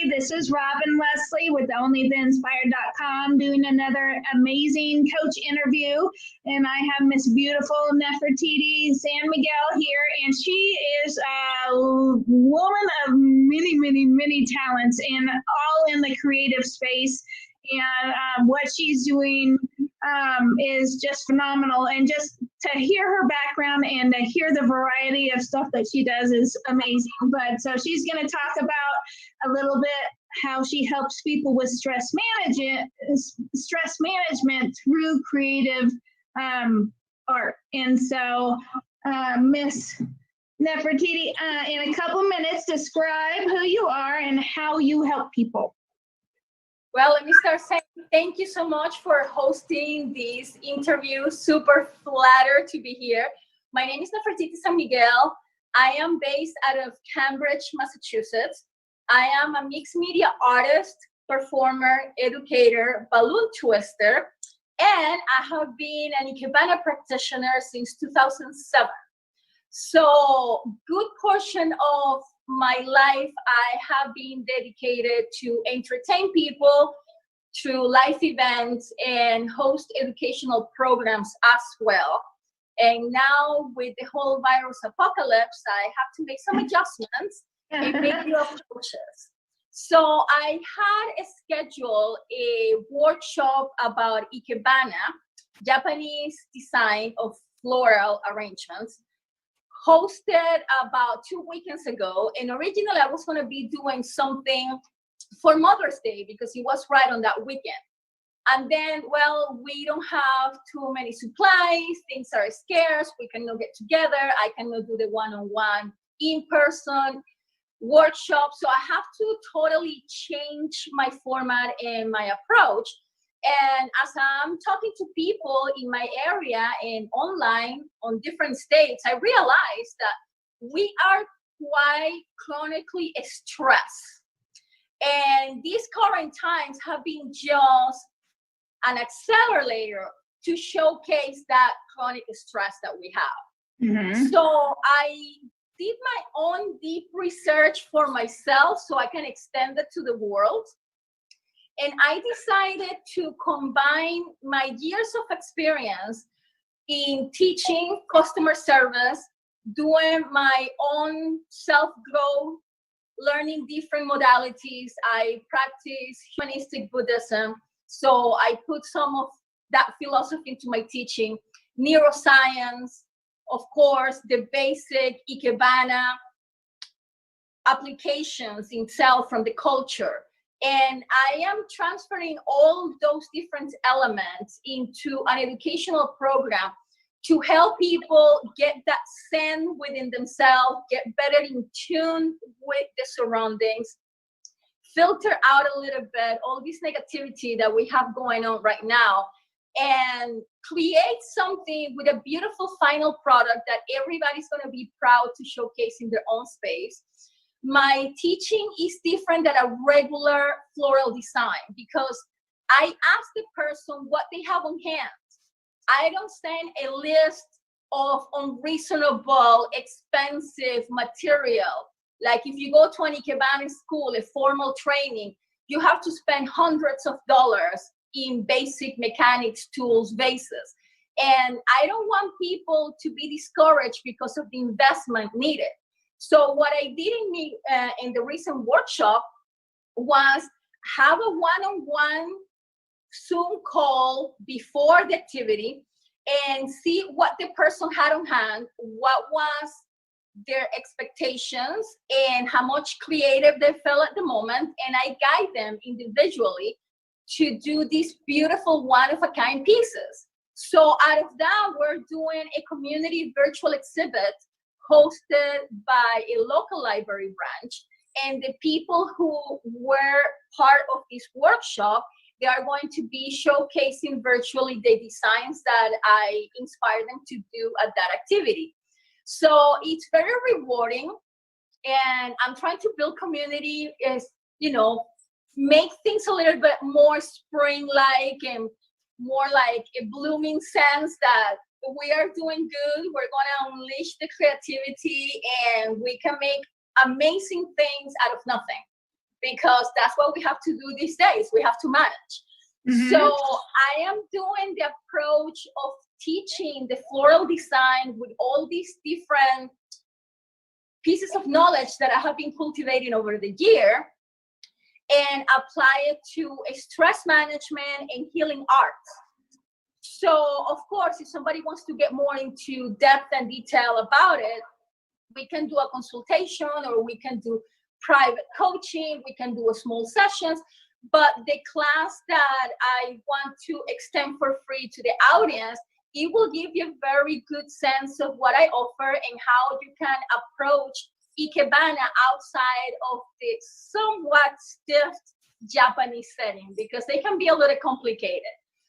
This is Robin Leslie with onlytheinspired.com. I'm doing another amazing coach interview, and I have Miss Beautiful Nefertiti San Miguel here, and she is a woman of many talents, and all in the creative space. And what she's doing is just phenomenal. And just to hear her background and to hear the variety of stuff that she does is amazing. But so she's going to talk about a little bit how she helps people with stress management through creative art. And so, Miss Nefertiti, in a couple minutes, describe who you are and how you help people. Well, let me start saying thank you so much for hosting this interview. Super flattered to be here. My name is Nefertiti San Miguel. I am based out of Cambridge, Massachusetts. I am a mixed media artist, performer, educator, balloon twister, and I have been an Ikebana practitioner since 2007. So good portion of my life, I have been dedicated to entertain people through live events and host educational programs as well. And now with the whole virus apocalypse, I have to make some adjustments and make new approaches. So I had scheduled a workshop about Ikebana, Japanese design of floral arrangements, hosted about 2 weekends ago. And originally I was going to be doing something for Mother's Day because it was right on that weekend. And then, well, we don't have too many supplies, things are scarce, we cannot get together, I cannot do the one-on-one in-person workshop. So I have to totally change my format and my approach. And as I'm talking to people in my area and online on different states, I realized that we are quite chronically stressed. And these current times have been just an accelerator to showcase that chronic stress that we have. Mm-hmm. So I did my own deep research for myself so I can extend it to the world. And I decided to combine my years of experience in teaching customer service, doing my own self-growth, learning different modalities. I practice humanistic Buddhism. So I put some of that philosophy into my teaching. Neuroscience, of course, the basic Ikebana applications itself from the culture. And I am transferring all those different elements into an educational program to help people get that zen within themselves, get better in tune with the surroundings, filter out a little bit all this negativity that we have going on right now, and create something with a beautiful final product that everybody's going to be proud to showcase in their own space. My teaching is different than a regular floral design because I ask the person what they have on hand. I don't send a list of unreasonable, expensive material. Like if you go to an Ikebana school, a formal training, you have to spend hundreds of dollars in basic mechanics, tools, vases. And I don't want people to be discouraged because of the investment needed. So what I did in the recent workshop was have a one-on-one Zoom call before the activity and see what the person had on hand, what was their expectations, and how much creative they felt at the moment. And I guide them individually to do these beautiful one-of-a-kind pieces. So out of that, we're doing a community virtual exhibit hosted by a local library branch. And the people who were part of this workshop, they are going to be showcasing virtually the designs that I inspired them to do at that activity. So it's very rewarding. And I'm trying to build community, make things a little bit more spring-like and more like a blooming sense that we are doing good. We're going to unleash the creativity and we can make amazing things out of nothing, because that's what we have to do these days. We have to manage. So I am doing the approach of teaching the floral design with all these different pieces of knowledge that I have been cultivating over the year, and apply it to a stress management and healing arts. So, of course, if somebody wants to get more into depth and detail about it, we can do a consultation, or we can do private coaching, we can do a small sessions. But the class that I want to extend for free to the audience, it will give you a very good sense of what I offer and how you can approach Ikebana outside of the somewhat stiff Japanese setting, because they can be a little complicated.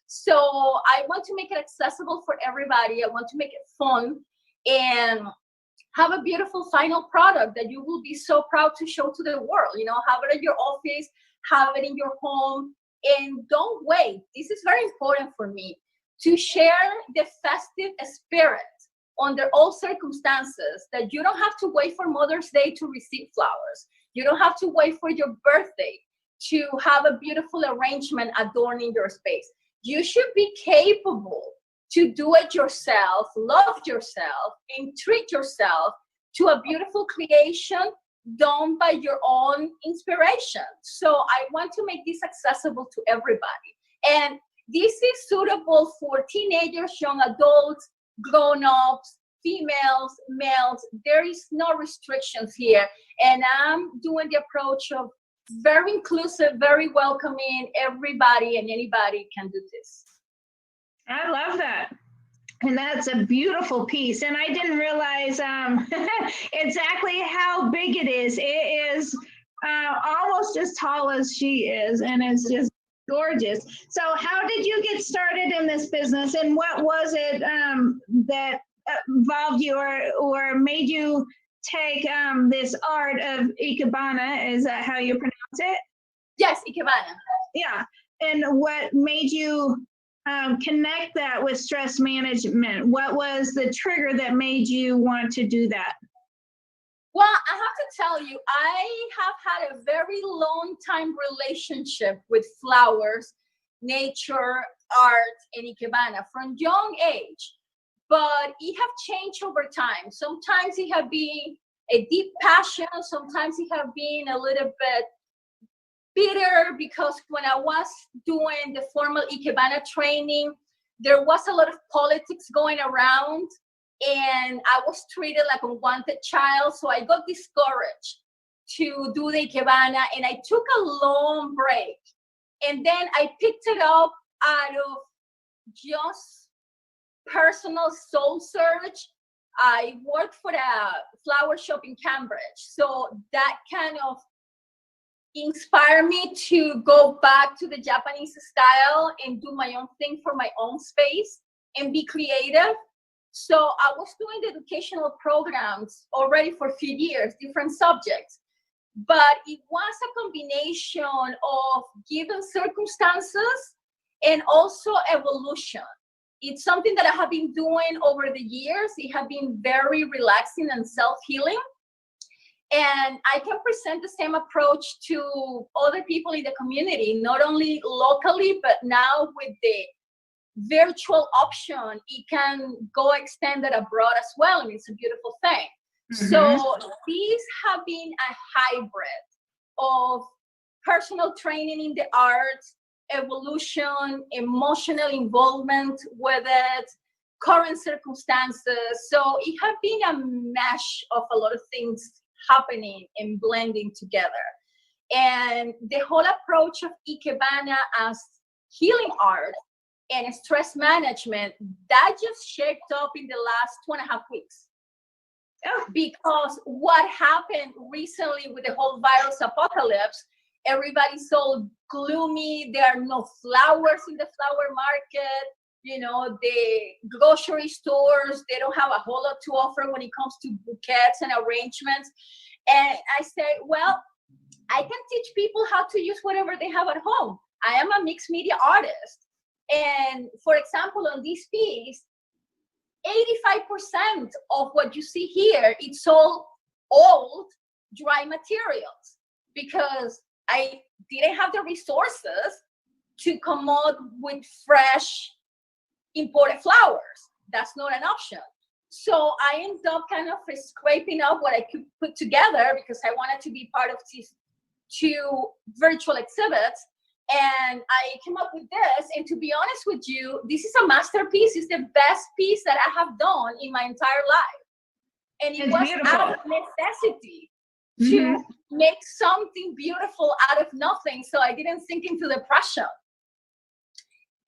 So I want to make it accessible for everybody. I want to make it fun and have a beautiful final product that you will be so proud to show to the world. You know, have it in your office, have it in your home, and don't wait. This is very important for me, to share the festive spirit under all circumstances, that you don't have to wait for Mother's Day to receive flowers. You don't have to wait for your birthday to have a beautiful arrangement adorning your space. You should be capable to do it yourself, love yourself, and treat yourself to a beautiful creation done by your own inspiration. So I want to make this accessible to everybody. And this is suitable for teenagers, young adults, grown-ups, females, males. There is no restrictions here. And I'm doing the approach of very inclusive, very welcoming. Everybody and anybody can do this. I love that. And that's a beautiful piece. And I didn't realize exactly how big it is. It is almost as tall as she is, and it's just gorgeous. So how did you get started in this business, and what was it that involved you or made you take this art of Ikebana? Is that how you pronounce it? Yes, Ikebana. Yeah. And what made you connect that with stress management? What was the trigger that made you want to do that? Well, I have to tell you, I have had a very long time relationship with flowers, nature, art, and Ikebana from young age. But it have changed over time. Sometimes it have been a deep passion. Sometimes it have been a little bit bitter, because when I was doing the formal Ikebana training, there was a lot of politics going around, and I was treated like a unwanted child. So I got discouraged to do the Ikebana, and I took a long break. And then I picked it up out of just personal soul search. I worked for a flower shop in Cambridge. So that kind of inspired me to go back to the Japanese style and do my own thing for my own space and be creative. So I was doing the educational programs already for a few years, different subjects. But it was a combination of given circumstances and also evolution. It's something that I have been doing over the years. It has been very relaxing and self-healing. And I can present the same approach to other people in the community, not only locally, but now with the virtual option, it can go extended abroad as well. And it's a beautiful thing. Mm-hmm. So these have been a hybrid of personal training in the arts, evolution, emotional involvement with it, current circumstances. So it has been a mesh of a lot of things happening and blending together. And the whole approach of Ikebana as healing art and stress management, that just shaped up in the last 2.5 weeks. Because what happened recently with the whole virus apocalypse, everybody's so gloomy. There are no flowers in the flower market. You know, the grocery stores, they don't have a whole lot to offer when it comes to bouquets and arrangements. And I said, well, I can teach people how to use whatever they have at home. I am a mixed media artist. And for example, on this piece, 85% of what you see here, it's all old, dry materials, because I didn't have the resources to come out with fresh imported flowers. That's not an option. So I ended up kind of scraping up what I could put together because I wanted to be part of these 2 virtual exhibits. And I came up with this. And to be honest with you, this is a masterpiece. It's the best piece that I have done in my entire life. And it was beautiful. Out of necessity to make something beautiful out of nothing. So I didn't sink into depression.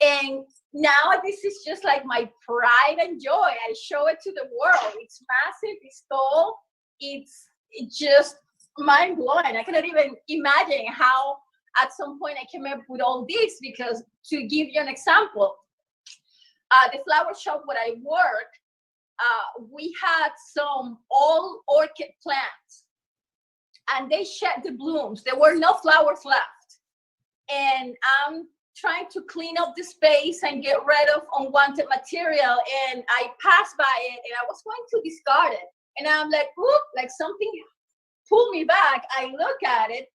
And now this is just like my pride and joy. I show it to the world. It's massive, it's tall, it's just mind-blowing. I cannot even imagine how at some point I came up with all this, because to give you an example, the flower shop where I work, we had some old orchid plants and they shed the blooms. There were no flowers left. And I'm trying to clean up the space and get rid of unwanted material. And I passed by it and I was going to discard it. And I'm like, whoop, like something pulled me back. I look at it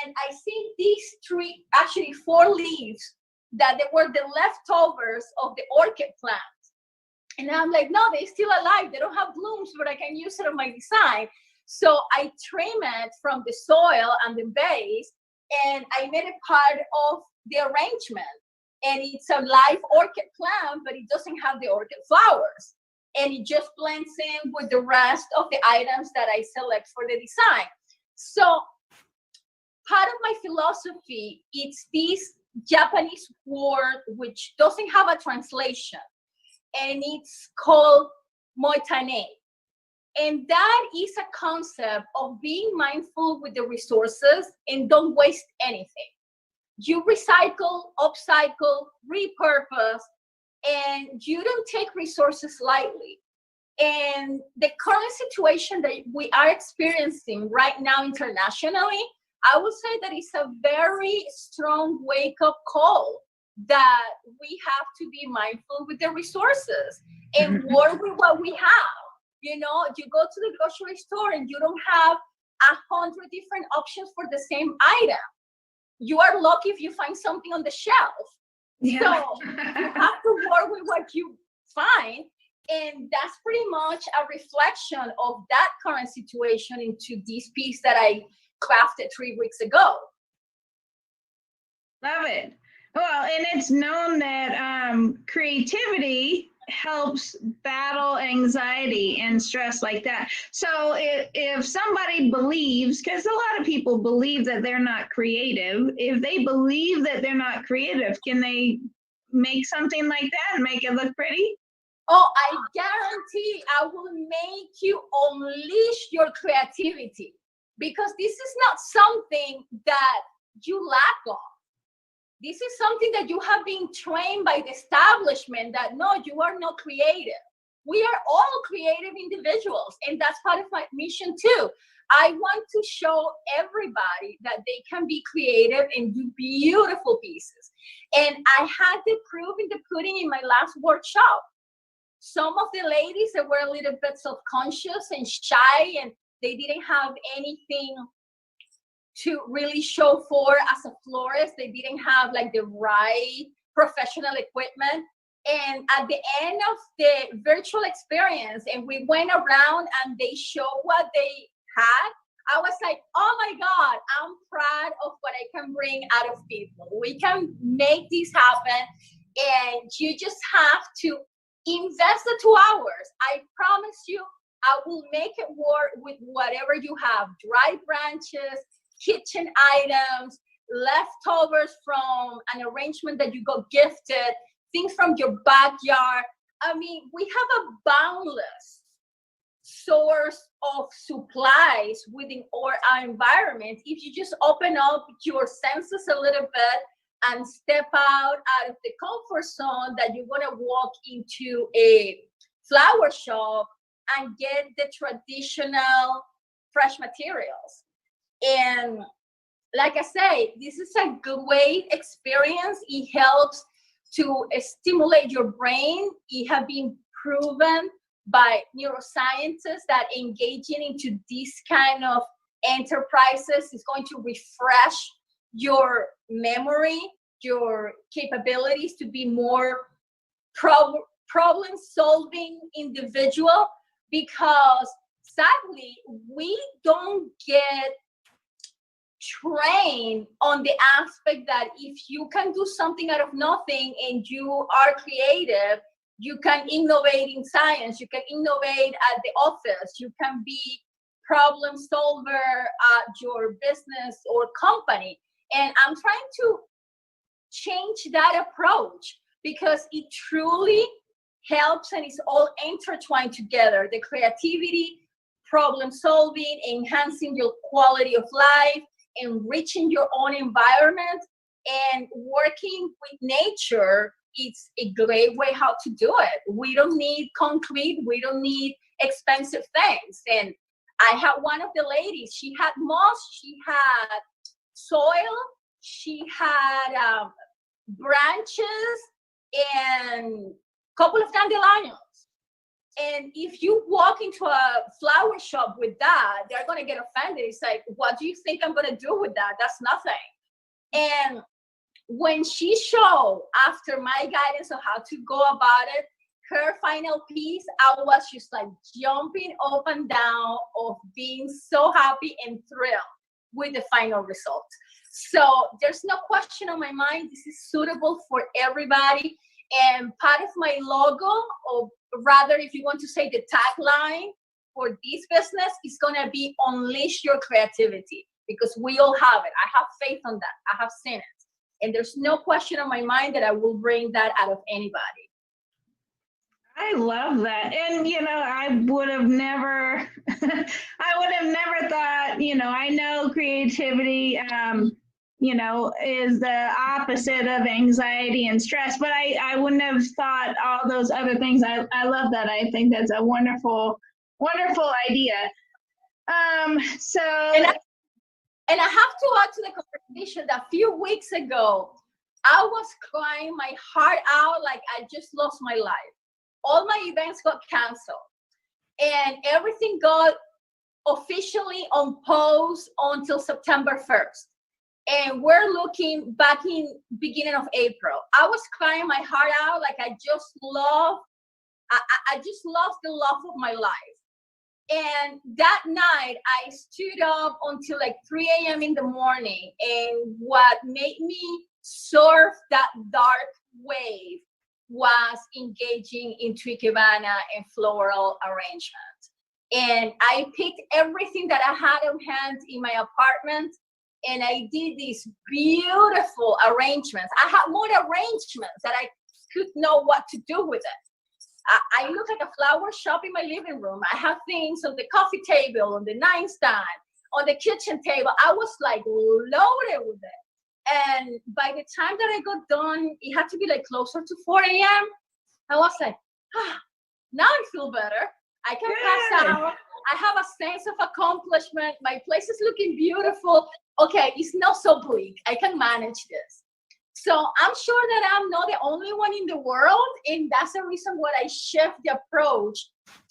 and I see these 3, actually 4 leaves that they were the leftovers of the orchid plant. And I'm like, no, they're still alive. They don't have blooms, but I can use it on my design. So I trim it from the soil and the base, and I made it part of the arrangement. And it's a live orchid plant, but it doesn't have the orchid flowers. And it just blends in with the rest of the items that I select for the design. So part of my philosophy, it's this Japanese word which doesn't have a translation, and it's called moitane. And that is a concept of being mindful with the resources and don't waste anything. You recycle, upcycle, repurpose, and you don't take resources lightly. And the current situation that we are experiencing right now internationally, I would say that it's a very strong wake-up call that we have to be mindful with the resources and work with what we have. You know, you go to the grocery store and you don't have 100 different options for the same item. You are lucky if you find something on the shelf. Yeah. So you have to work with what you find. And that's pretty much a reflection of that current situation into this piece that I crafted 3 weeks ago. Love it. Well, and it's known that creativity helps battle anxiety and stress like that. So if somebody believes, because a lot of people believe that they're not creative, if they believe that they're not creative, can they make something like that and make it look pretty? Oh, I guarantee I will make you unleash your creativity, because this is not something that you lack of. This is something that you have been trained by the establishment that no, you are not creative. We are all creative individuals, and that's part of my mission too. I want to show everybody that they can be creative and do beautiful pieces. And I had the proof in the pudding in my last workshop. Some of the ladies that were a little bit self-conscious and shy, and they didn't have anything to really show for as a florist. They didn't have like the right professional equipment. And at the end of the virtual experience, and we went around and they showed what they had, I was like, oh my God, I'm proud of what I can bring out of people. We can make this happen. And you just have to invest the 2 hours. I promise you, I will make it work with whatever you have. Dry branches, kitchen items, leftovers from an arrangement that you got gifted, things from your backyard. I mean, we have a boundless source of supplies within our environment. If you just open up your senses a little bit and step out of the comfort zone, that you're gonna walk into a flower shop and get the traditional fresh materials. And like I say, this is a great experience. It helps to stimulate your brain. It has been proven by neuroscientists that engaging into these kind of enterprises is going to refresh your memory, your capabilities to be more problem solving individual, because sadly we don't get trained on the aspect that if you can do something out of nothing and you are creative, you can innovate in science, you can innovate at the office, you can be problem solver at your business or company. And I'm trying to change that approach, because it truly helps and it's all intertwined together. The creativity, problem solving, enhancing your quality of life, enriching your own environment, and working with nature. It's a great way how to do it. We don't need concrete, we don't need expensive things. And I had one of the ladies, she had moss, she had soil, she had branches, and a couple of dandelions. And if you walk into a flower shop with that, they're going to get offended. It's like, what do you think I'm going to do with that? That's nothing. And when she showed, after my guidance on how to go about it, her final piece, I was just like jumping up and down of being so happy and thrilled with the final result. So there's no question on my mind, this is suitable for everybody. And part of my logo, or rather, if you want to say the tagline for this business, is going to be unleash your creativity, because we all have it. I have faith on that. I have seen it. And there's no question on my mind that I will bring that out of anybody. I love that. And, I would have never thought, I know creativity, is the opposite of anxiety and stress, but I wouldn't have thought all those other things. I love that. I think that's a wonderful, wonderful idea. And I have to add to the conversation that a few weeks ago, I was crying my heart out like I just lost my life. All my events got canceled, and everything got officially on pause until September 1st. And we're looking back in beginning of April. I was crying my heart out like I just lost the love of my life. And that night I stood up until like 3 a.m. in the morning. And what made me surf that dark wave was engaging in Ikebana and floral arrangements. And I picked everything that I had on hand in my apartment, and I did these beautiful arrangements. I had more arrangements that I could know what to do with it. I look like a flower shop in my living room. I have things on the coffee table, on the nightstand, on the kitchen table. I was like loaded with it. And by the time that I got done, it had to be like closer to 4 a.m. I was like, now I feel better. I can pass out. I have a sense of accomplishment. My place is looking beautiful. Okay, it's not so bleak. I can manage this. So I'm sure that I'm not the only one in the world. And that's the reason why I shift the approach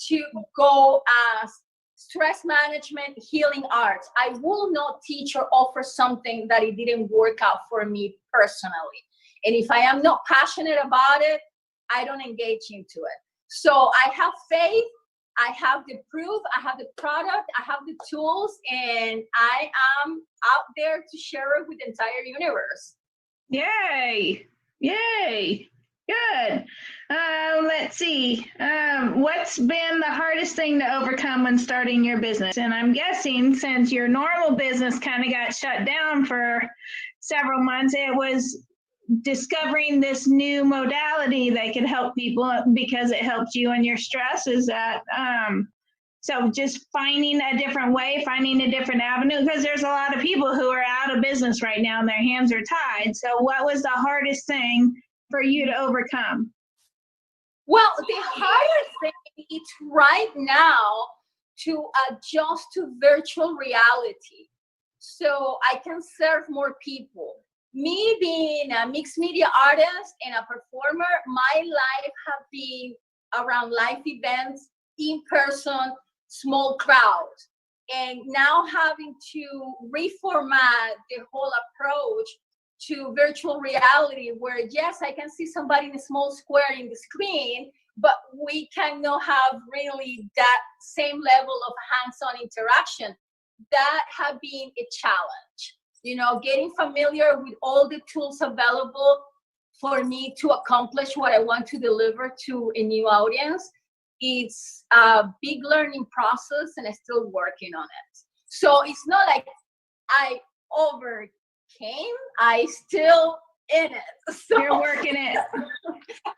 to go as stress management, healing arts. I will not teach or offer something that it didn't work out for me personally. And if I am not passionate about it, I don't engage into it. So I have faith. I have the proof, I have the product, I have the tools, and I am out there to share it with the entire universe. Yay! Yay! Good. Let's see. What's been the hardest thing to overcome when starting your business? And I'm guessing since your normal business kind of got shut down for several months, it was discovering this new modality that could help people because it helped you and your stress. Is that so just finding a different way, finding a different avenue, because there's a lot of people who are out of business right now and their hands are tied. So what was the hardest thing for you to overcome? Well, the hardest thing is right now to adjust to virtual reality so I can serve more people. Me being a mixed media artist and a performer, my life have been around live events, in person, small crowds. And now having to reformat the whole approach to virtual reality, where yes, I can see somebody in a small square in the screen, but we cannot have really that same level of hands-on interaction. That has been a challenge. You know, getting familiar with all the tools available for me to accomplish what I want to deliver to a new audience. It's a big learning process, and I'm still working on it. So it's not like I overcame, I still in it. So You're working it.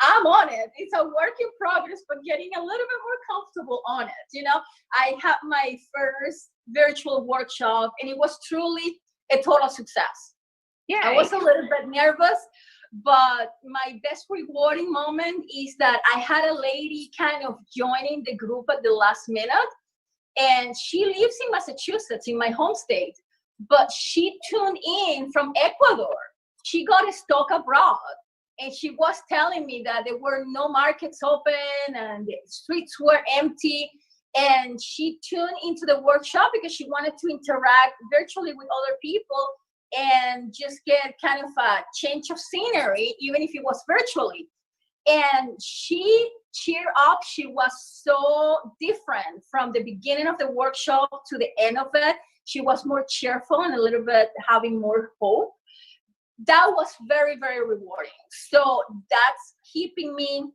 I'm on it. It's a work in progress, but getting a little bit more comfortable on it. You know, I had my first virtual workshop, and it was truly a total success. Yeah. I was a little bit nervous, but my best rewarding moment is that I had a lady kind of joining the group at the last minute, and she lives in Massachusetts, in my home state, but she tuned in from Ecuador. She got stuck abroad, and she was telling me that there were no markets open and the streets were empty. And she tuned into the workshop because she wanted to interact virtually with other people and just get kind of a change of scenery, even if it was virtually. And she cheered up. She was so different from the beginning of the workshop to the end of it. She was more cheerful and a little bit having more hope. That was very, very rewarding. So that's keeping me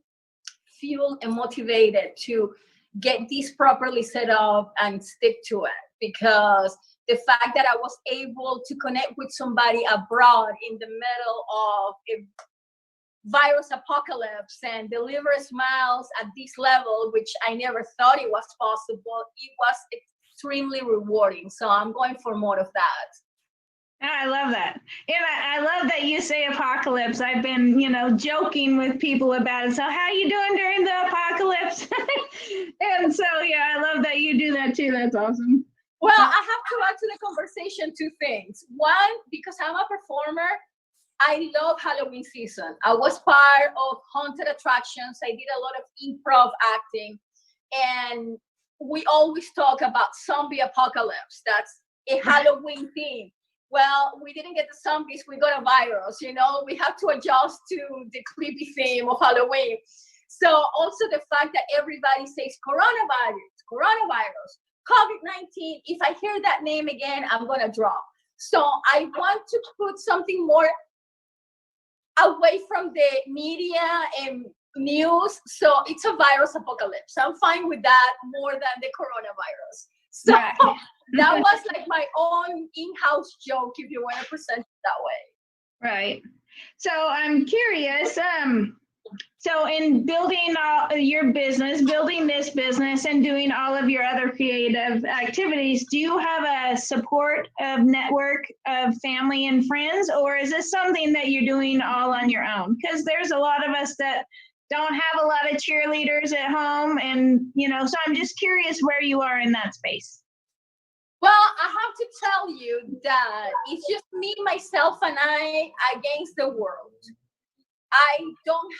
fueled and motivated to get this properly set up and stick to it, because the fact that I was able to connect with somebody abroad in the middle of a virus apocalypse and deliver smiles at this level, which I never thought it was possible, it was extremely rewarding. So I'm going for more of that. I love that. And I love that you say apocalypse. I've been, joking with people about it. So how you doing during the apocalypse? And so, yeah, I love that you do that too. That's awesome. Well, I have to add to the conversation two things. One, because I'm a performer, I love Halloween season. I was part of haunted attractions. I did a lot of improv acting. And we always talk about zombie apocalypse. That's a Halloween theme. Well, we didn't get the zombies, we got a virus, we have to adjust to the creepy theme of Halloween. So also the fact that everybody says coronavirus, COVID-19, if I hear that name again, I'm going to drop. So I want to put something more away from the media and news. So it's a virus apocalypse. I'm fine with that more than the coronavirus. So that was like my own in-house joke, if you want to present it that way. Right. So I'm curious. So in building your business, building this business, and doing all of your other creative activities, do you have a support of network of family and friends, or is this something that you're doing all on your own? Because there's a lot of us that don't have a lot of cheerleaders at home, and so I'm just curious where you are in that space. Well, I have to tell you that it's just me, myself, and I against the world. I don't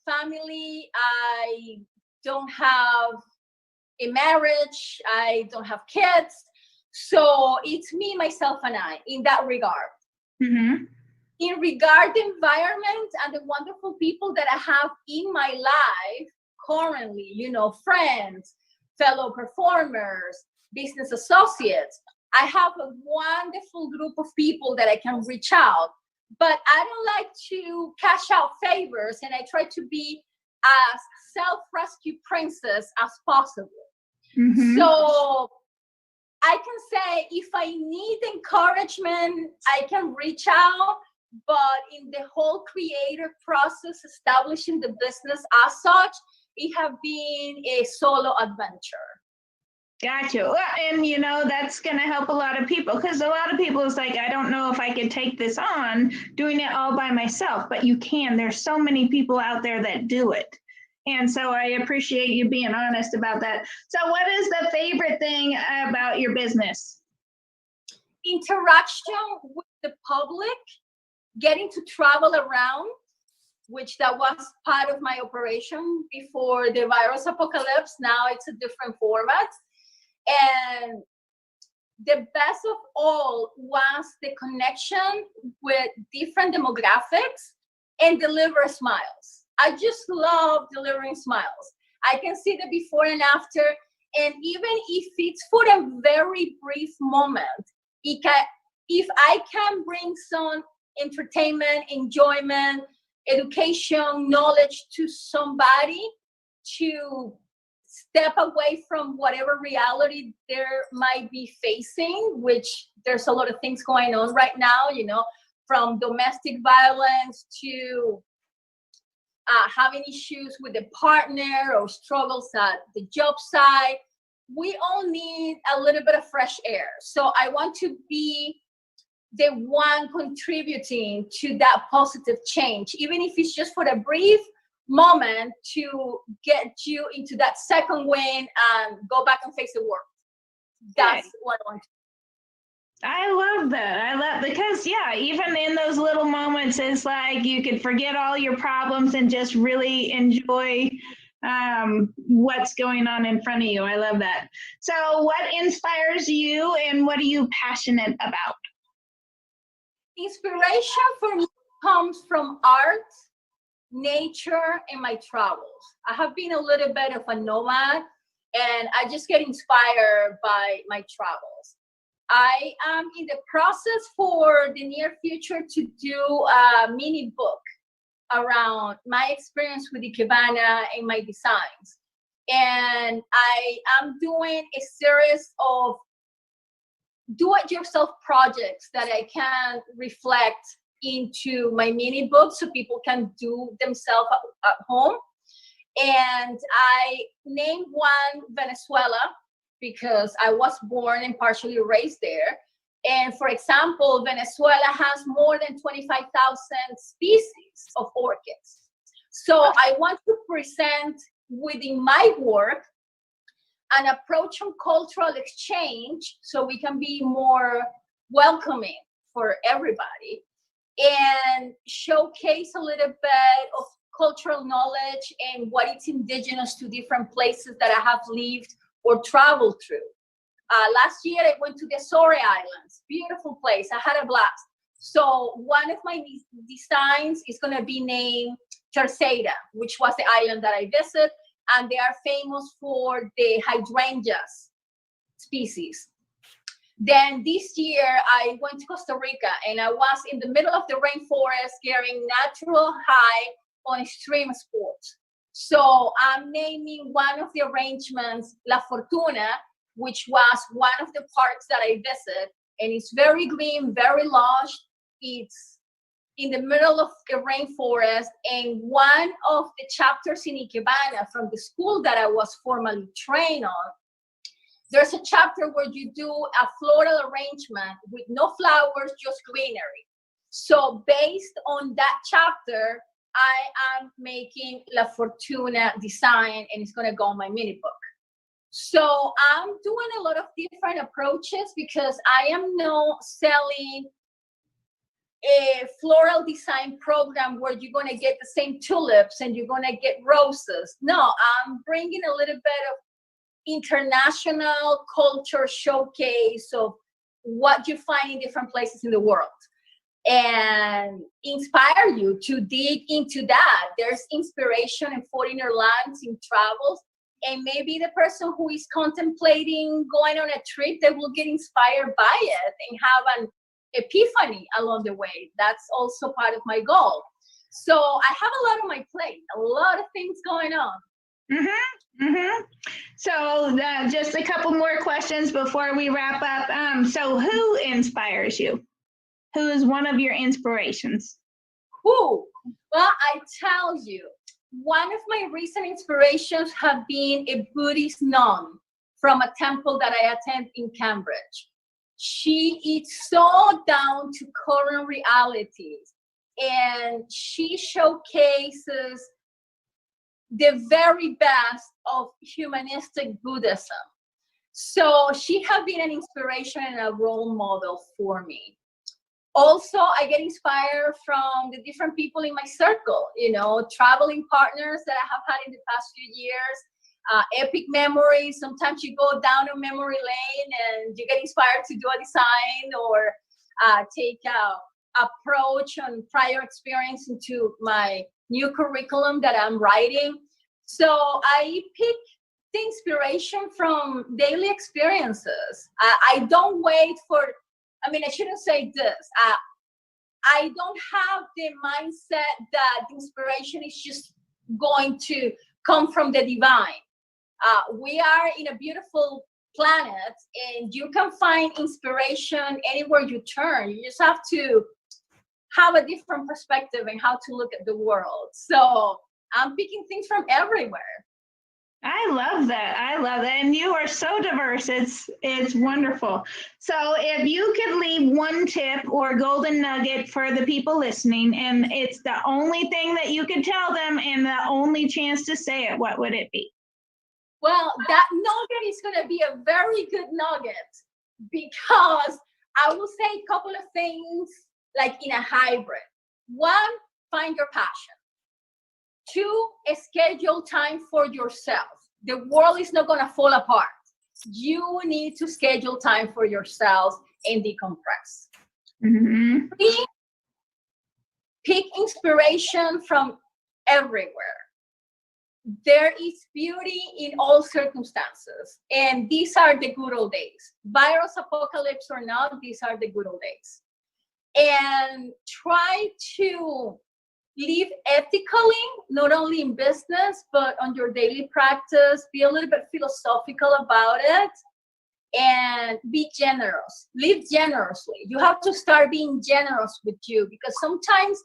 have family. I don't have a marriage. I don't have kids. So it's me, myself, and I in that regard. Mm-hmm. In regard the environment and the wonderful people that I have in my life currently, friends, fellow performers, business associates, I have a wonderful group of people that I can reach out. But I don't like to cash out favors, and I try to be as self-rescue princess as possible. Mm-hmm. So I can say if I need encouragement, I can reach out. But in the whole creative process, establishing the business as such, it has been a solo adventure. Gotcha. Well, and that's going to help a lot of people, because a lot of people is like, I don't know if I could take this on doing it all by myself, but you can. There's so many people out there that do it. And so I appreciate you being honest about that. So what is the favorite thing about your business? Interaction with the public, getting to travel around, which that was part of my operation before the virus apocalypse. Now it's a different format. And the best of all was the connection with different demographics and deliver smiles. I just love delivering smiles. I can see the before and after, and even if it's for a very brief moment, if I can bring some entertainment, enjoyment, education, knowledge to somebody to step away from whatever reality there might be facing, which there's a lot of things going on right now, from domestic violence to having issues with the partner or struggles at the job site. We all need a little bit of fresh air. So I want to be the one contributing to that positive change, even if it's just for a brief moment, to get you into that second win and go back and face the world. That's what I want to do. I love that. Because even in those little moments, it's like you could forget all your problems and just really enjoy what's going on in front of you. I love that. So what inspires you and what are you passionate about? Inspiration for me comes from art, nature, and my travels. I have been a little bit of a nomad, and I just get inspired by my travels. I am in the process for the near future to do a mini book around my experience with Ikebana and my designs. And I am doing a series of do-it-yourself projects that I can reflect into my mini book so people can do themselves at home. And I named one Venezuela because I was born and partially raised there. And for example, Venezuela has more than 25,000 species of orchids. So I want to present within my work an approach on cultural exchange so we can be more welcoming for everybody and showcase a little bit of cultural knowledge and what is indigenous to different places that I have lived or traveled through. Last year, I went to the Azores Islands, beautiful place. I had a blast. So one of my designs is going to be named Terceira, which was the island that I visited, and they are famous for the hydrangeas species. Then this year, I went to Costa Rica, and I was in the middle of the rainforest getting natural high on extreme sports. So I'm naming one of the arrangements La Fortuna, which was one of the parks that I visited. And it's very green, very lush. It's in the middle of the rainforest. And one of the chapters in Ikebana from the school that I was formally trained on, there's a chapter where you do a floral arrangement with no flowers, just greenery. So based on that chapter, I am making La Fortuna design, and it's going to go on my mini book. So I'm doing a lot of different approaches because I am not selling a floral design program where you're going to get the same tulips and you're going to get roses. No, I'm bringing a little bit of international culture showcase of what you find in different places in the world and inspire you to dig into that. There's inspiration in foreigner lands, in travels, and maybe the person who is contemplating going on a trip, they will get inspired by it and have an epiphany along the way. That's also part of my goal. So I have a lot on my plate, a lot of things going on. So just a couple more questions before we wrap up. So who inspires you? Who is one of your inspirations? Who? Well, I tell you, one of my recent inspirations have been a Buddhist nun from a temple that I attend in Cambridge. She is so down to current realities, and she showcases the very best of humanistic Buddhism. So she has been an inspiration and a role model for me. Also, I get inspired from the different people in my circle, traveling partners that I have had in the past few years. epic memories. Sometimes you go down a memory lane and you get inspired to do a design or take a approach on prior experience into my new curriculum that I'm writing. So I pick the inspiration from daily experiences. I don't wait for, I mean, I shouldn't say this. I don't have the mindset that inspiration is just going to come from the divine. We are in a beautiful planet and you can find inspiration anywhere you turn. You just have to have a different perspective in how to look at the world. So I'm picking things from everywhere. I love that. I love that. And you are so diverse. It's wonderful. So if you could leave one tip or golden nugget for the people listening, and it's the only thing that you could tell them and the only chance to say it, what would it be? Well, that nugget is going to be a very good nugget because I will say a couple of things like in a hybrid. One, find your passion. Two, schedule time for yourself. The world is not going to fall apart. You need to schedule time for yourself and decompress. Mm-hmm. Three, pick inspiration from everywhere. There is beauty in all circumstances. And these are the good old days. Virus apocalypse or not, these are the good old days. And try to live ethically, not only in business, but on your daily practice. Be a little bit philosophical about it and be generous. Live generously. You have to start being generous with you because sometimes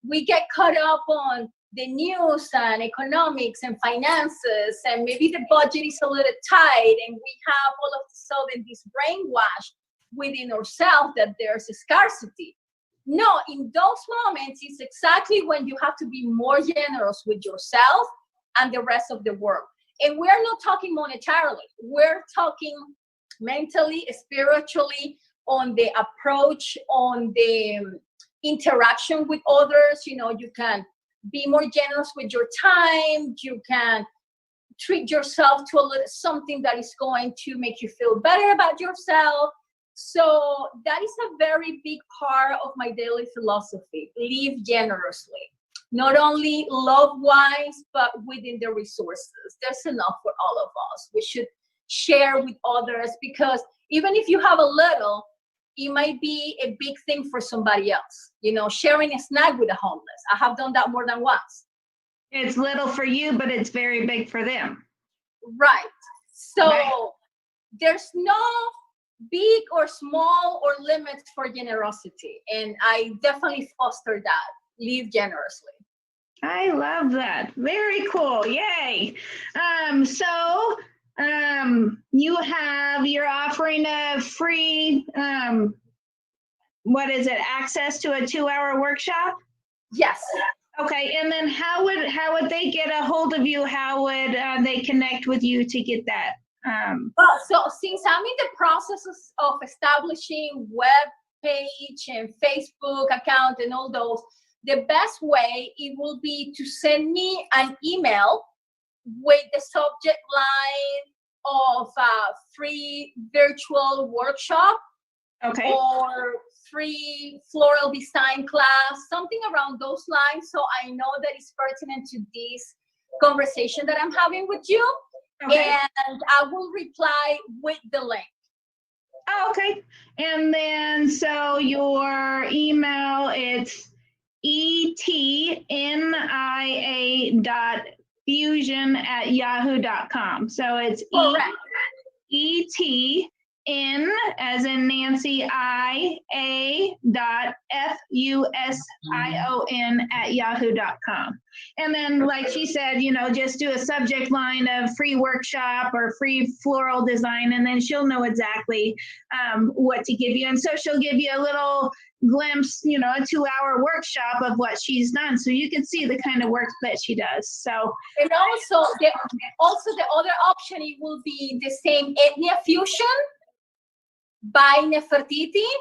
we get caught up on the news and economics and finances, and maybe the budget is a little tight, and we have all of a sudden this brainwash within ourselves that there's a scarcity. No, in those moments, it's exactly when you have to be more generous with yourself and the rest of the world. And we're not talking monetarily. We're talking mentally, spiritually, on the approach, on the interaction with others. You know, you can be more generous with your time. You can treat yourself to a little something that is going to make you feel better about yourself. So that is a very big part of my daily philosophy. Live generously, not only love-wise, but within the resources. There's enough for all of us. We should share with others because even if you have a little, it might be a big thing for somebody else. You know, sharing a snack with the homeless. I have done that more than once. It's little for you, but it's very big for them. Right. So there's no big or small or limits for generosity. And I definitely foster that. Live generously. I love that. Very cool. Yay. You're offering a free, access to a 2-hour workshop? Yes. Okay. And then how would they get a hold of you? How would they connect with you to get that? Well, so since I'm in the process of establishing web page and Facebook account and all those, the best way it will be to send me an email with the subject line of free virtual workshop, okay, or free floral design class, something around those lines, so I know that it's pertinent to this conversation that I'm having with you. Okay. And I will reply with the link. Oh, okay. And then so your email, it's etnia.fusion@yahoo.com. So it's ETN as in Nancy IA.FUSION@yahoo.com. And then, like she said, just do a subject line of free workshop or free floral design, and then she'll know exactly what to give you. And so she'll give you a little glimpse, a 2-hour workshop of what she's done, so you can see the kind of work that she does. So, and also the other option, it will be the same Etnia Fusion by Nefertiti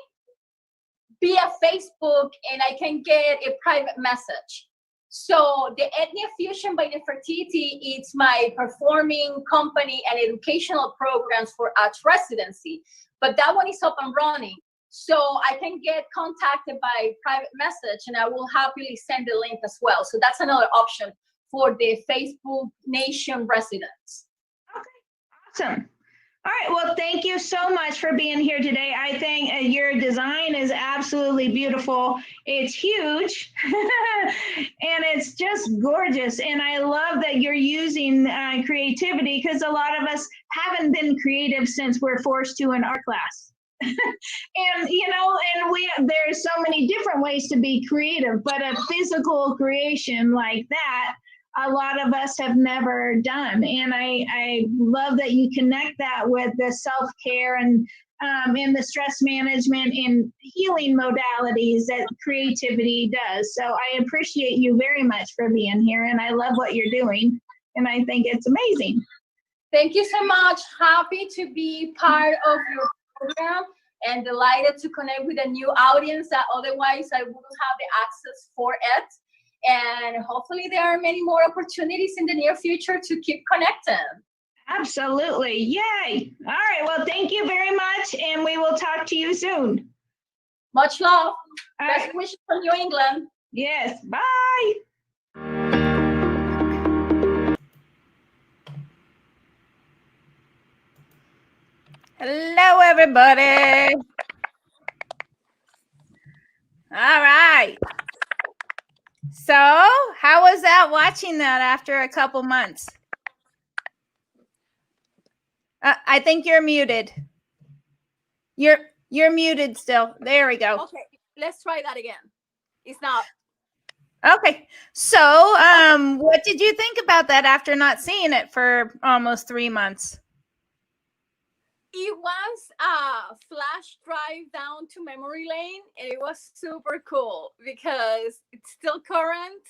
via Facebook, and I can get a private message. So the Ethnia Fusion by Nefertiti, it's my performing company and educational programs for arts residency. But that one is up and running. So I can get contacted by private message, and I will happily send the link as well. So that's another option for the Facebook Nation residents. Okay, awesome. All right, well, thank you so much for being here today. I think your design is absolutely beautiful. It's huge and it's just gorgeous. And I love that you're using creativity, because a lot of us haven't been creative since we're forced to in art class. And there's so many different ways to be creative, but a physical creation like that, a lot of us have never done. And I love that you connect that with the self-care and the stress management and healing modalities that creativity does. So I appreciate you very much for being here, and I love what you're doing, and I think it's amazing. Thank you so much. Happy to be part of your program and delighted to connect with a new audience that otherwise I wouldn't have the access for it. And hopefully there are many more opportunities in the near future to keep connecting. Absolutely. Yay. All right. Well, thank you very much. And we will talk to you soon. Much love. All Best right. wishes from New England. Yes. Bye. Hello, everybody. All right. So, how was that watching that after a couple months? I think you're muted. You're muted still. There we go. Okay, let's try that again. It's not. Okay. So, what did you think about that after not seeing it for almost 3 months? It was a flash drive down to memory lane, and it was super cool because it's still current,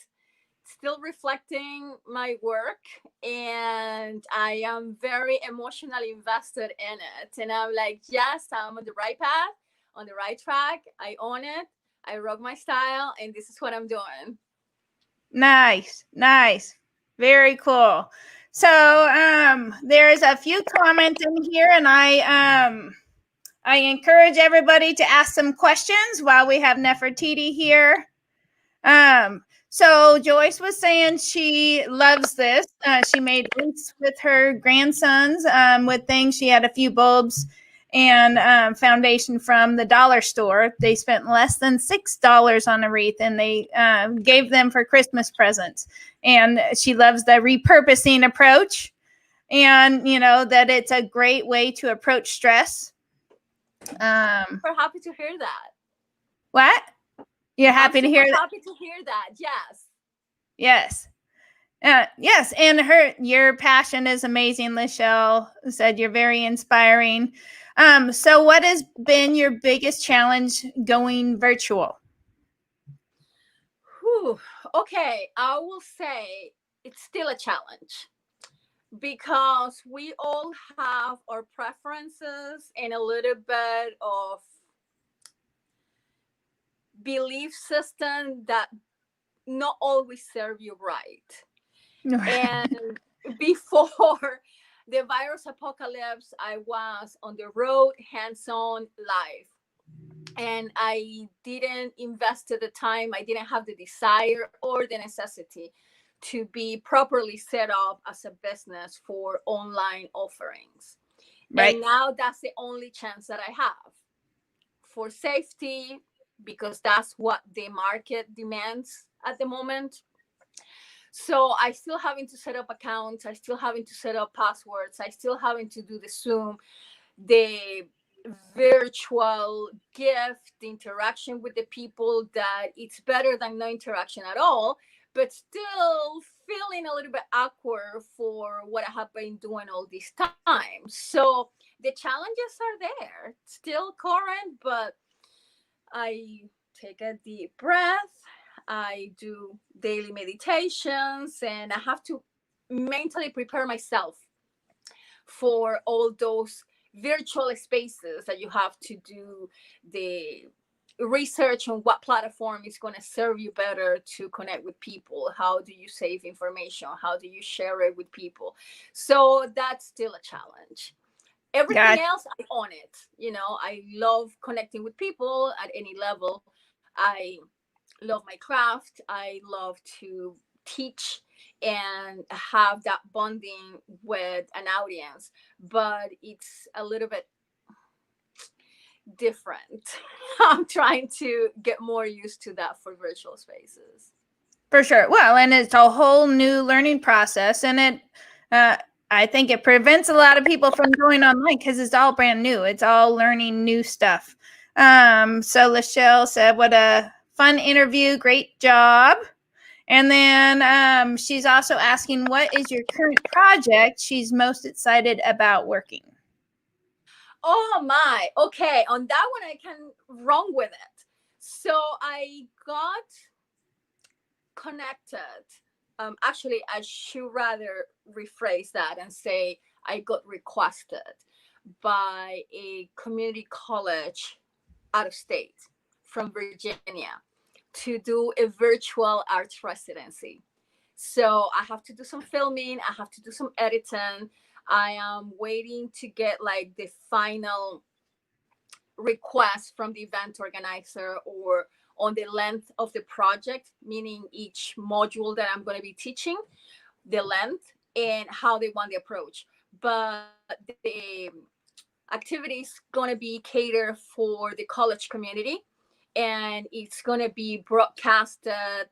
still reflecting my work, and I am very emotionally invested in it. And I'm like, yes, I'm on the right path, on the right track. I own it. I rock my style, and this is what I'm doing. Nice. Very cool. So, there's a few comments in here, and I encourage everybody to ask some questions while we have Nefertiti here. So Joyce was saying she loves this. She made wreaths with her grandsons with things. She had a few bulbs and foundation from the dollar store. They spent less than $6 on a wreath, and they gave them for Christmas presents. And she loves the repurposing approach, and that it's a great way to approach stress. We're happy to hear that. What? You're happy to hear that? Happy to hear that. Yes. Yes. And your passion is amazing. Lachelle said you're very inspiring. So what has been your biggest challenge going virtual? Okay. I will say it's still a challenge because we all have our preferences and a little bit of belief system that not always serve you right. And before the virus apocalypse, I was on the road, hands-on, live. And I didn't invest the time. I didn't have the desire or the necessity to be properly set up as a business for online offerings. Right. And now that's the only chance that I have for safety, because that's what the market demands at the moment. So I still having to set up accounts. I still having to set up passwords. I still having to do the Zoom, the virtual gift, the interaction with the people, that it's better than no interaction at all, but still feeling a little bit awkward for what I have been doing all this time. So the challenges are there, still current, but I take a deep breath. I do daily meditations, and I have to mentally prepare myself for all those virtual spaces that you have to do the research on what platform is going to serve you better to connect with people. How do you save information? How do you share it with people? So that's still a challenge. Everything Got else, I own it. I love connecting with people at any level. I love my craft. I love to teach and have that bonding with an audience, but it's a little bit different. I'm trying to get more used to that for virtual spaces. For sure. Well, and it's a whole new learning process, and I think it prevents a lot of people from going online because it's all brand new. It's all learning new stuff. So Lachelle said, "What a fun interview! Great job." And then she's also asking, "What is your current project she's most excited about working?" Oh my. Okay. On that one, I can run with it. So I got connected. Actually, I should rather rephrase that and say I got requested by a community college out of state from Virginia to do a virtual arts residency. So I have to do some filming, I have to do some editing. I am waiting to get like the final request from the event organizer or on the length of the project, meaning each module that I'm going to be teaching, the length and how they want the approach. But the activity is going to be catered for the college community, and it's going to be broadcasted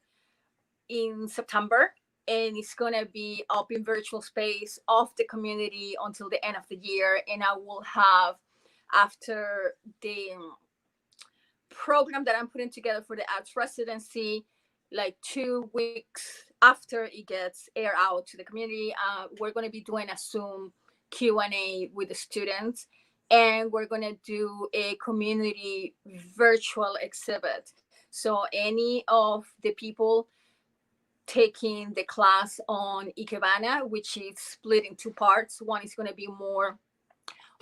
in September, and it's going to be up in virtual space of the community until the end of the year. And I will have, after the program that I'm putting together for the arts residency, like 2 weeks after it gets air out to the community, we're going to be doing a Zoom Q&A with the students, and we're going to do a community virtual exhibit. So any of the people taking the class on Ikebana, which is split in 2 parts, one is going to be more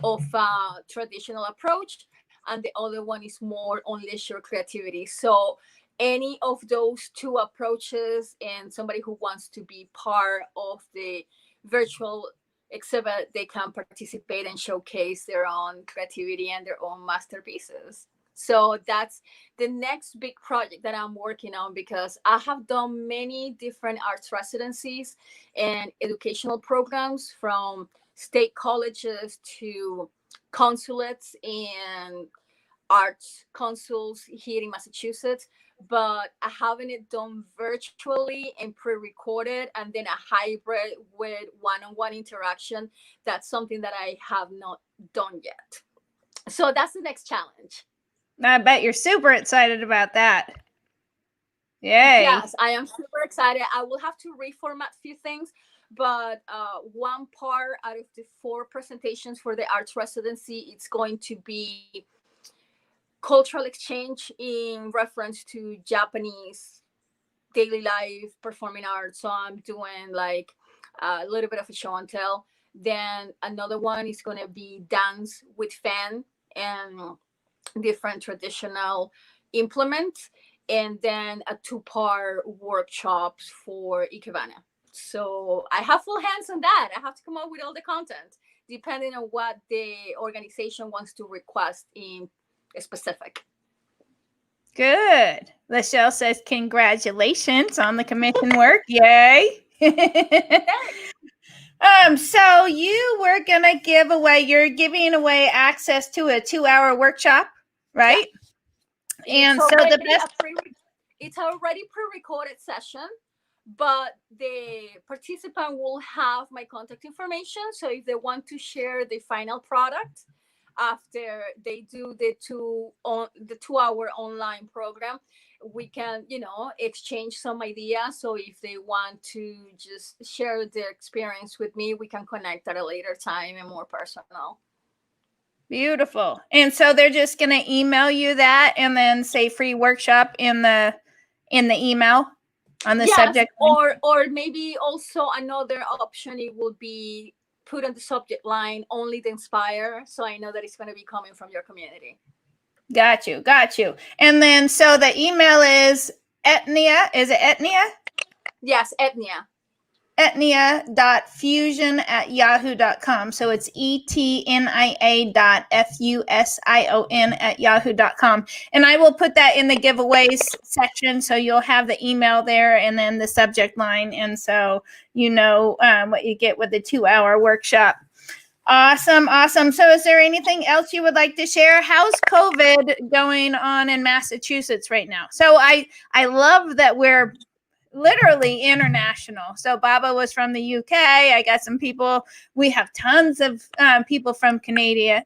of a traditional approach, and the other one is more on leisure creativity. So any of those 2 approaches, and somebody who wants to be part of the virtual exhibit, they can participate and showcase their own creativity and their own masterpieces. So that's the next big project that I'm working on, because I have done many different arts residencies and educational programs, from state colleges to consulates and arts consuls here in Massachusetts, but I haven't it done virtually and pre-recorded and then a hybrid with one-on-one interaction. That's something that I have not done yet. So that's the next challenge. I bet you're super excited about that. Yay. Yes, I am super excited. I will have to reformat a few things, but one part out of the 4 presentations for the arts residency, it's going to be cultural exchange in reference to Japanese daily life, performing arts. So I'm doing like a little bit of a show and tell. Then another one is going to be dance with fan and different traditional implements, and then a 2-part workshops for Ikebana. So I have full hands on that. I have to come up with all the content depending on what the organization wants to request in a specific. Good. Lachelle says, "Congratulations on the commission work." Yay. So you're giving away access to a 2-hour workshop, right? Yeah. And so it's already pre-recorded session, but the participant will have my contact information. So if they want to share the final product after they do the 2-hour online program, we can exchange some ideas. So if they want to just share their experience with me, we can connect at a later time and more personal. Beautiful. And so they're just going to email you that and then say free workshop in the email on the subject line? Or maybe also another option, it would be put on the subject line only the inspire, so I know that it's going to be coming from your community. Got you. Got you. And then, so the email is Etnia. Is it Etnia? Yes, Etnia. Etnia.fusion@yahoo.com. So it's etnia.fusion@yahoo.com. And I will put that in the giveaways section. So you'll have the email there and then the subject line. And so you know what you get with the 2-hour workshop. Awesome. Awesome. So is there anything else you would like to share? How's COVID going on in Massachusetts right now? So I love that we're literally international. So Baba was from the UK. I got some people. We have tons of people from Canada,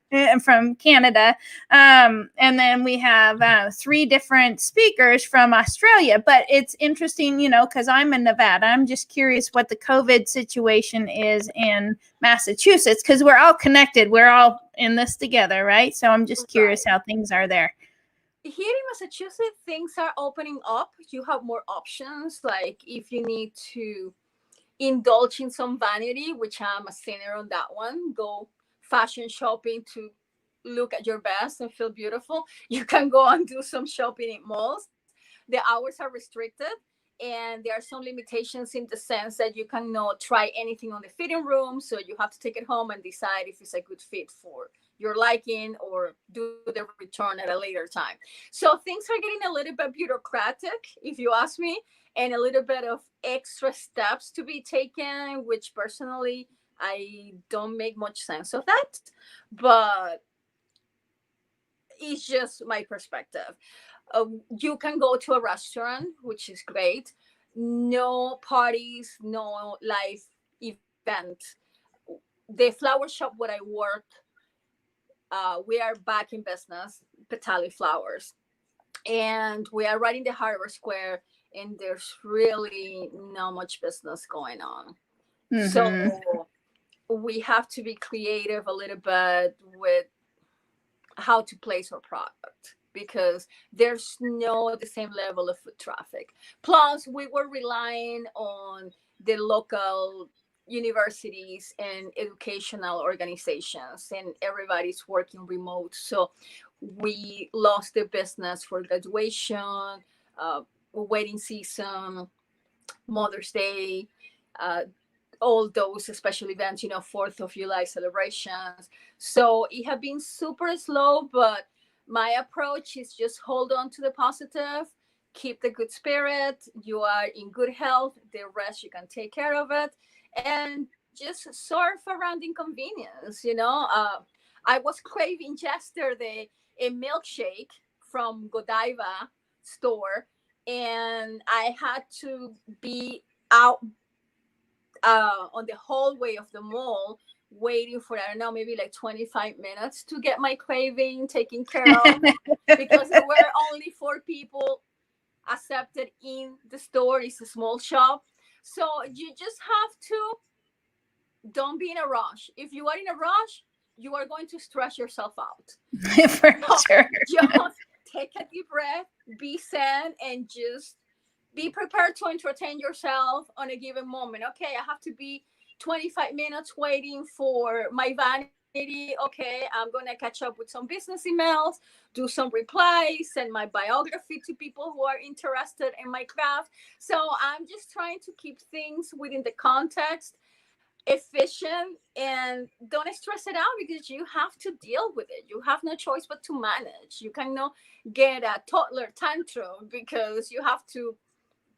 and then we have 3 different speakers from Australia. But it's interesting, you know, because I'm in Nevada. I'm just curious what the COVID situation is in Massachusetts, because we're all connected. We're all in this together, right? So I'm just curious how things are there. Here in Massachusetts, things are opening up. You have more options. Like if you need to indulge in some vanity, which I'm a sinner on that one, go fashion shopping to look at your best and feel beautiful. You can go and do some shopping in malls. The hours are restricted, and there are some limitations in the sense that you cannot try anything on the fitting room. So you have to take it home and decide if it's a good fit for your liking or do the return at a later time. So things are getting a little bit bureaucratic, if you ask me, and a little bit of extra steps to be taken, which personally I don't make much sense of that. But it's just my perspective. You can go to a restaurant, which is great. No parties, no live event. The flower shop where I work, we are back in business, Petali Flowers. And we are right in the Harbor Square, and there's really not much business going on. Mm-hmm. So we have to be creative a little bit with how to place our product, because there's no the same level of foot traffic. Plus, we were relying on the local universities and educational organizations, and everybody's working remote. So we lost the business for graduation, wedding season, Mother's Day, uh, all those special events, 4th of July celebrations. So it has been super slow, but my approach is just hold on to the positive, keep the good spirit. You are in good health. The rest you can take care of it, and just surf around inconvenience. I was craving yesterday a milkshake from Godiva store, and I had to be out on the hallway of the mall waiting for, I don't know, maybe like 25 minutes to get my craving taken care of, because there were only 4 people accepted in the store. It's a small shop. So you just have to don't be in a rush. If you are in a rush, you are going to stress yourself out. For sure. Just take a deep breath, be zen, and just be prepared to entertain yourself on a given moment. Okay, I have to be 25 minutes waiting for my vanity. Okay, I'm going to catch up with some business emails, do some replies, send my biography to people who are interested in my craft. So I'm just trying to keep things within the context, efficient, and don't stress it out, because you have to deal with it. You have no choice but to manage. You cannot get a toddler tantrum because you have to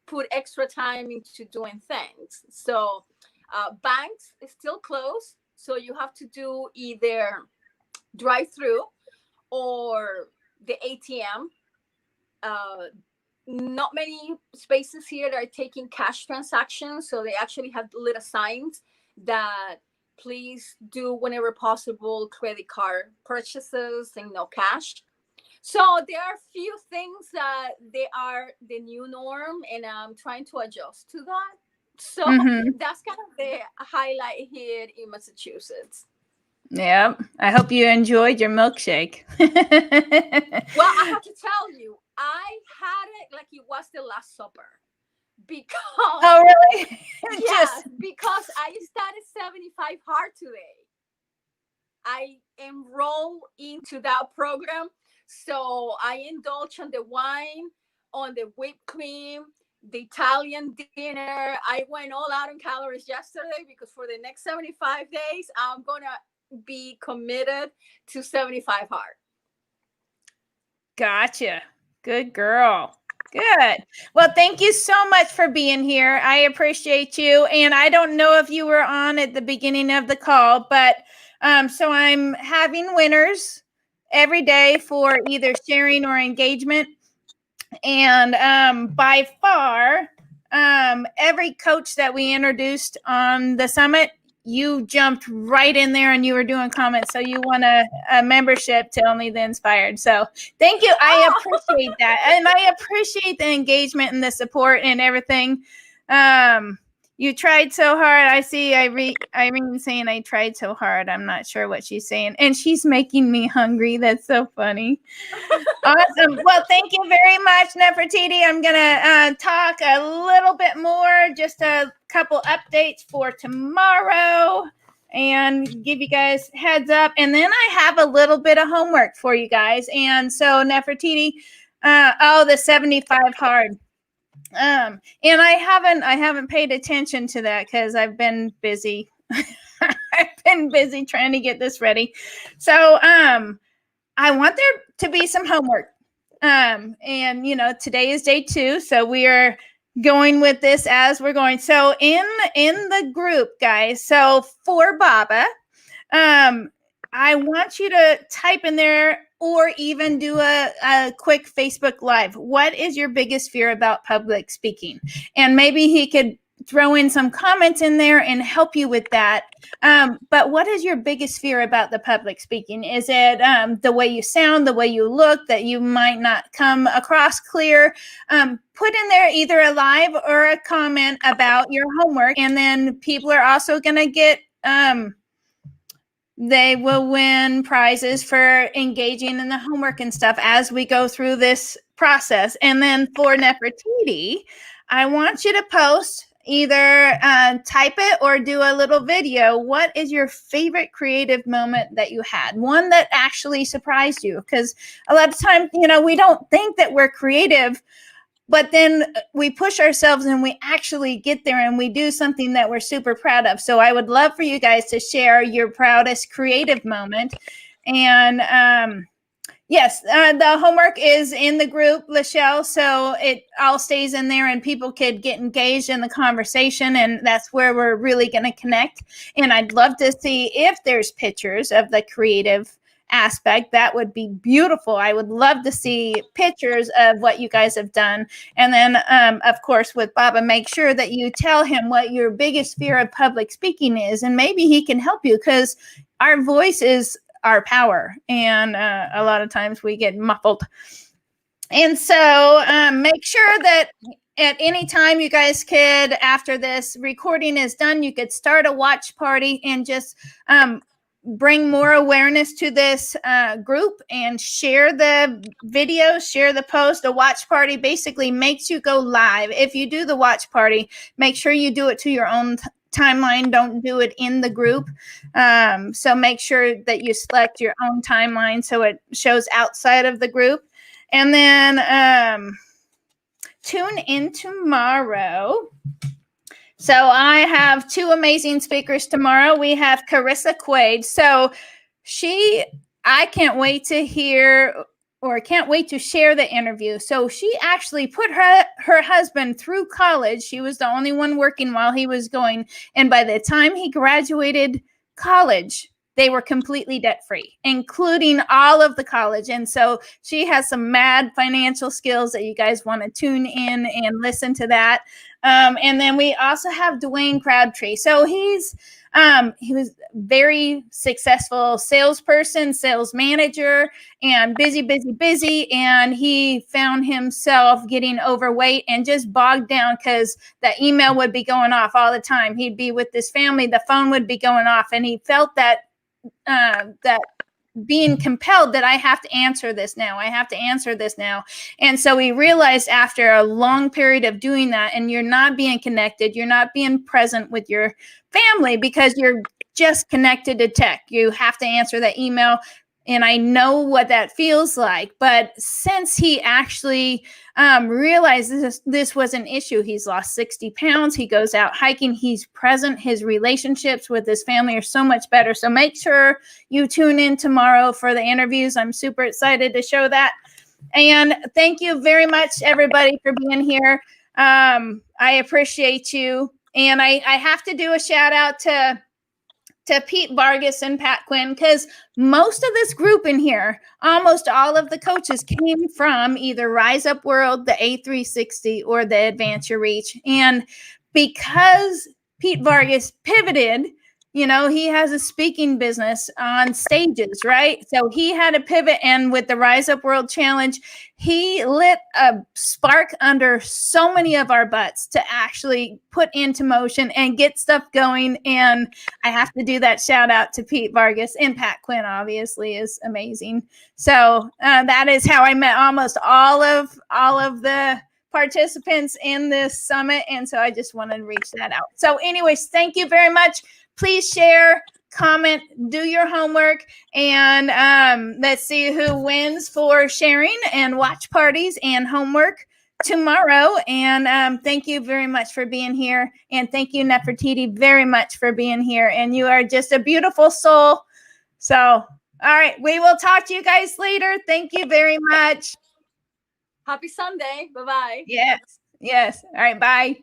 put extra time into doing things. So banks is still closed, so you have to do either drive-through or the ATM. Not many spaces here that are taking cash transactions, so they actually have little signs that please do, whenever possible, credit card purchases and no cash. So there are a few things that they are the new norm, and I'm trying to adjust to that. So that's kind of the highlight here in Massachusetts. Yeah, I hope you enjoyed your milkshake. Well, I have to tell you, I had it like it was the Last Supper. Because oh, really? Yes, because I started 75 hard today. I enroll into that program. So I indulge on the wine, on the whipped cream, the Italian dinner. I went all out on calories yesterday because for the next 75 days, I'm going to be committed to 75 hard. Gotcha. Good girl. Good. Well, thank you so much for being here. I appreciate you. And I don't know if you were on at the beginning of the call, but so I'm having winners every day for either sharing or engagement. And by far, every coach that we introduced on the summit, you jumped right in there and you were doing comments. So you won a membership to Only the Inspired. So thank you. I appreciate that. And I appreciate the engagement and the support and everything. You tried so hard. I see Irene saying I tried so hard. I'm not sure what she's saying. And she's making me hungry. That's so funny. Awesome. Well, thank you very much, Nefertiti. I'm going to talk a little bit more, just a couple updates for tomorrow and give you guys heads up. And then I have a little bit of homework for you guys. And so Nefertiti, the 75 hard. And I haven't paid attention to that because I've been busy. I've been busy trying to get this ready. So I want there to be some homework. And today is day 2, so we are going with this as we're going. So in the group, guys, so for Baba, I want you to type in there or even do a quick Facebook Live. What is your biggest fear about public speaking? And maybe he could throw in some comments in there and help you with that. But what is your biggest fear about the public speaking? Is it the way you sound, the way you look, that you might not come across clear? Put in there either a live or a comment about your homework. And then people are also going to get... they will win prizes for engaging in the homework and stuff as we go through this process. And then for Nefertiti, I want you to post either type it or do a little video. What is your favorite creative moment that you had? One that actually surprised you? Because a lot of times, we don't think that we're creative, but then we push ourselves and we actually get there and we do something that we're super proud of. So I would love for you guys to share your proudest creative moment. And yes, the homework is in the group, Lachelle. So it all stays in there and people could get engaged in the conversation. And that's where we're really going to connect. And I'd love to see if there's pictures of the creative aspect. That would be beautiful. I would love to see pictures of what you guys have done. And then, of course, with Baba, make sure that you tell him what your biggest fear of public speaking is. And maybe he can help you because our voice is our power. And a lot of times we get muffled. And so make sure that at any time you guys could, after this recording is done, you could start a watch party and just bring more awareness to this group and share the video, share the post. A watch party basically makes you go live. If you do the watch party, make sure you do it to your own timeline. Don't do it in the group. So make sure that you select your own timeline so it shows outside of the group. And then tune in tomorrow. So I have 2 amazing speakers tomorrow. We have Carissa Quaid. So I can't wait to hear or can't wait to share the interview. So she actually put her husband through college. She was the only one working while he was going. And by the time he graduated college, they were completely debt-free, including all of the college. And so she has some mad financial skills that you guys want to tune in and listen to that. And then we also have Dwayne Crabtree. So he was very successful salesperson, sales manager, and busy. And he found himself getting overweight and just bogged down because the email would be going off all the time. He'd be with his family, the phone would be going off, and he felt that being compelled that I have to answer this now. And so he realized after a long period of doing that, and you're not being connected, you're not being present with your family because you're just connected to tech. You have to answer that email. And I know what that feels like. But since he actually realized this was an issue, he's lost 60 pounds. He goes out hiking. He's present. His relationships with his family are so much better. So make sure you tune in tomorrow for the interviews. I'm super excited to show that. And thank you very much, everybody, for being here. I appreciate you. And I have to do a shout out to Pete Vargas and Pat Quinn, because most of this group in here, almost all of the coaches came from either Rise Up World, the A360, or the Advance Your Reach. And because Pete Vargas pivoted, you know, he has a speaking business on stages, right? So he had a pivot, and with the Rise Up World Challenge, he lit a spark under so many of our butts to actually put into motion and get stuff going. And I have to do that shout out to Pete Vargas, and Pat Quinn obviously is amazing. So that is how I met almost all of the participants in this summit. And so I just wanted to reach that out. So anyways, thank you very much. Please share, comment, do your homework, and let's see who wins for sharing and watch parties and homework tomorrow. And thank you very much for being here. And thank you, Nefertiti, very much for being here. And you are just a beautiful soul. So, all right, we will talk to you guys later. Thank you very much. Happy Sunday. Bye-bye. Yes. All right, bye.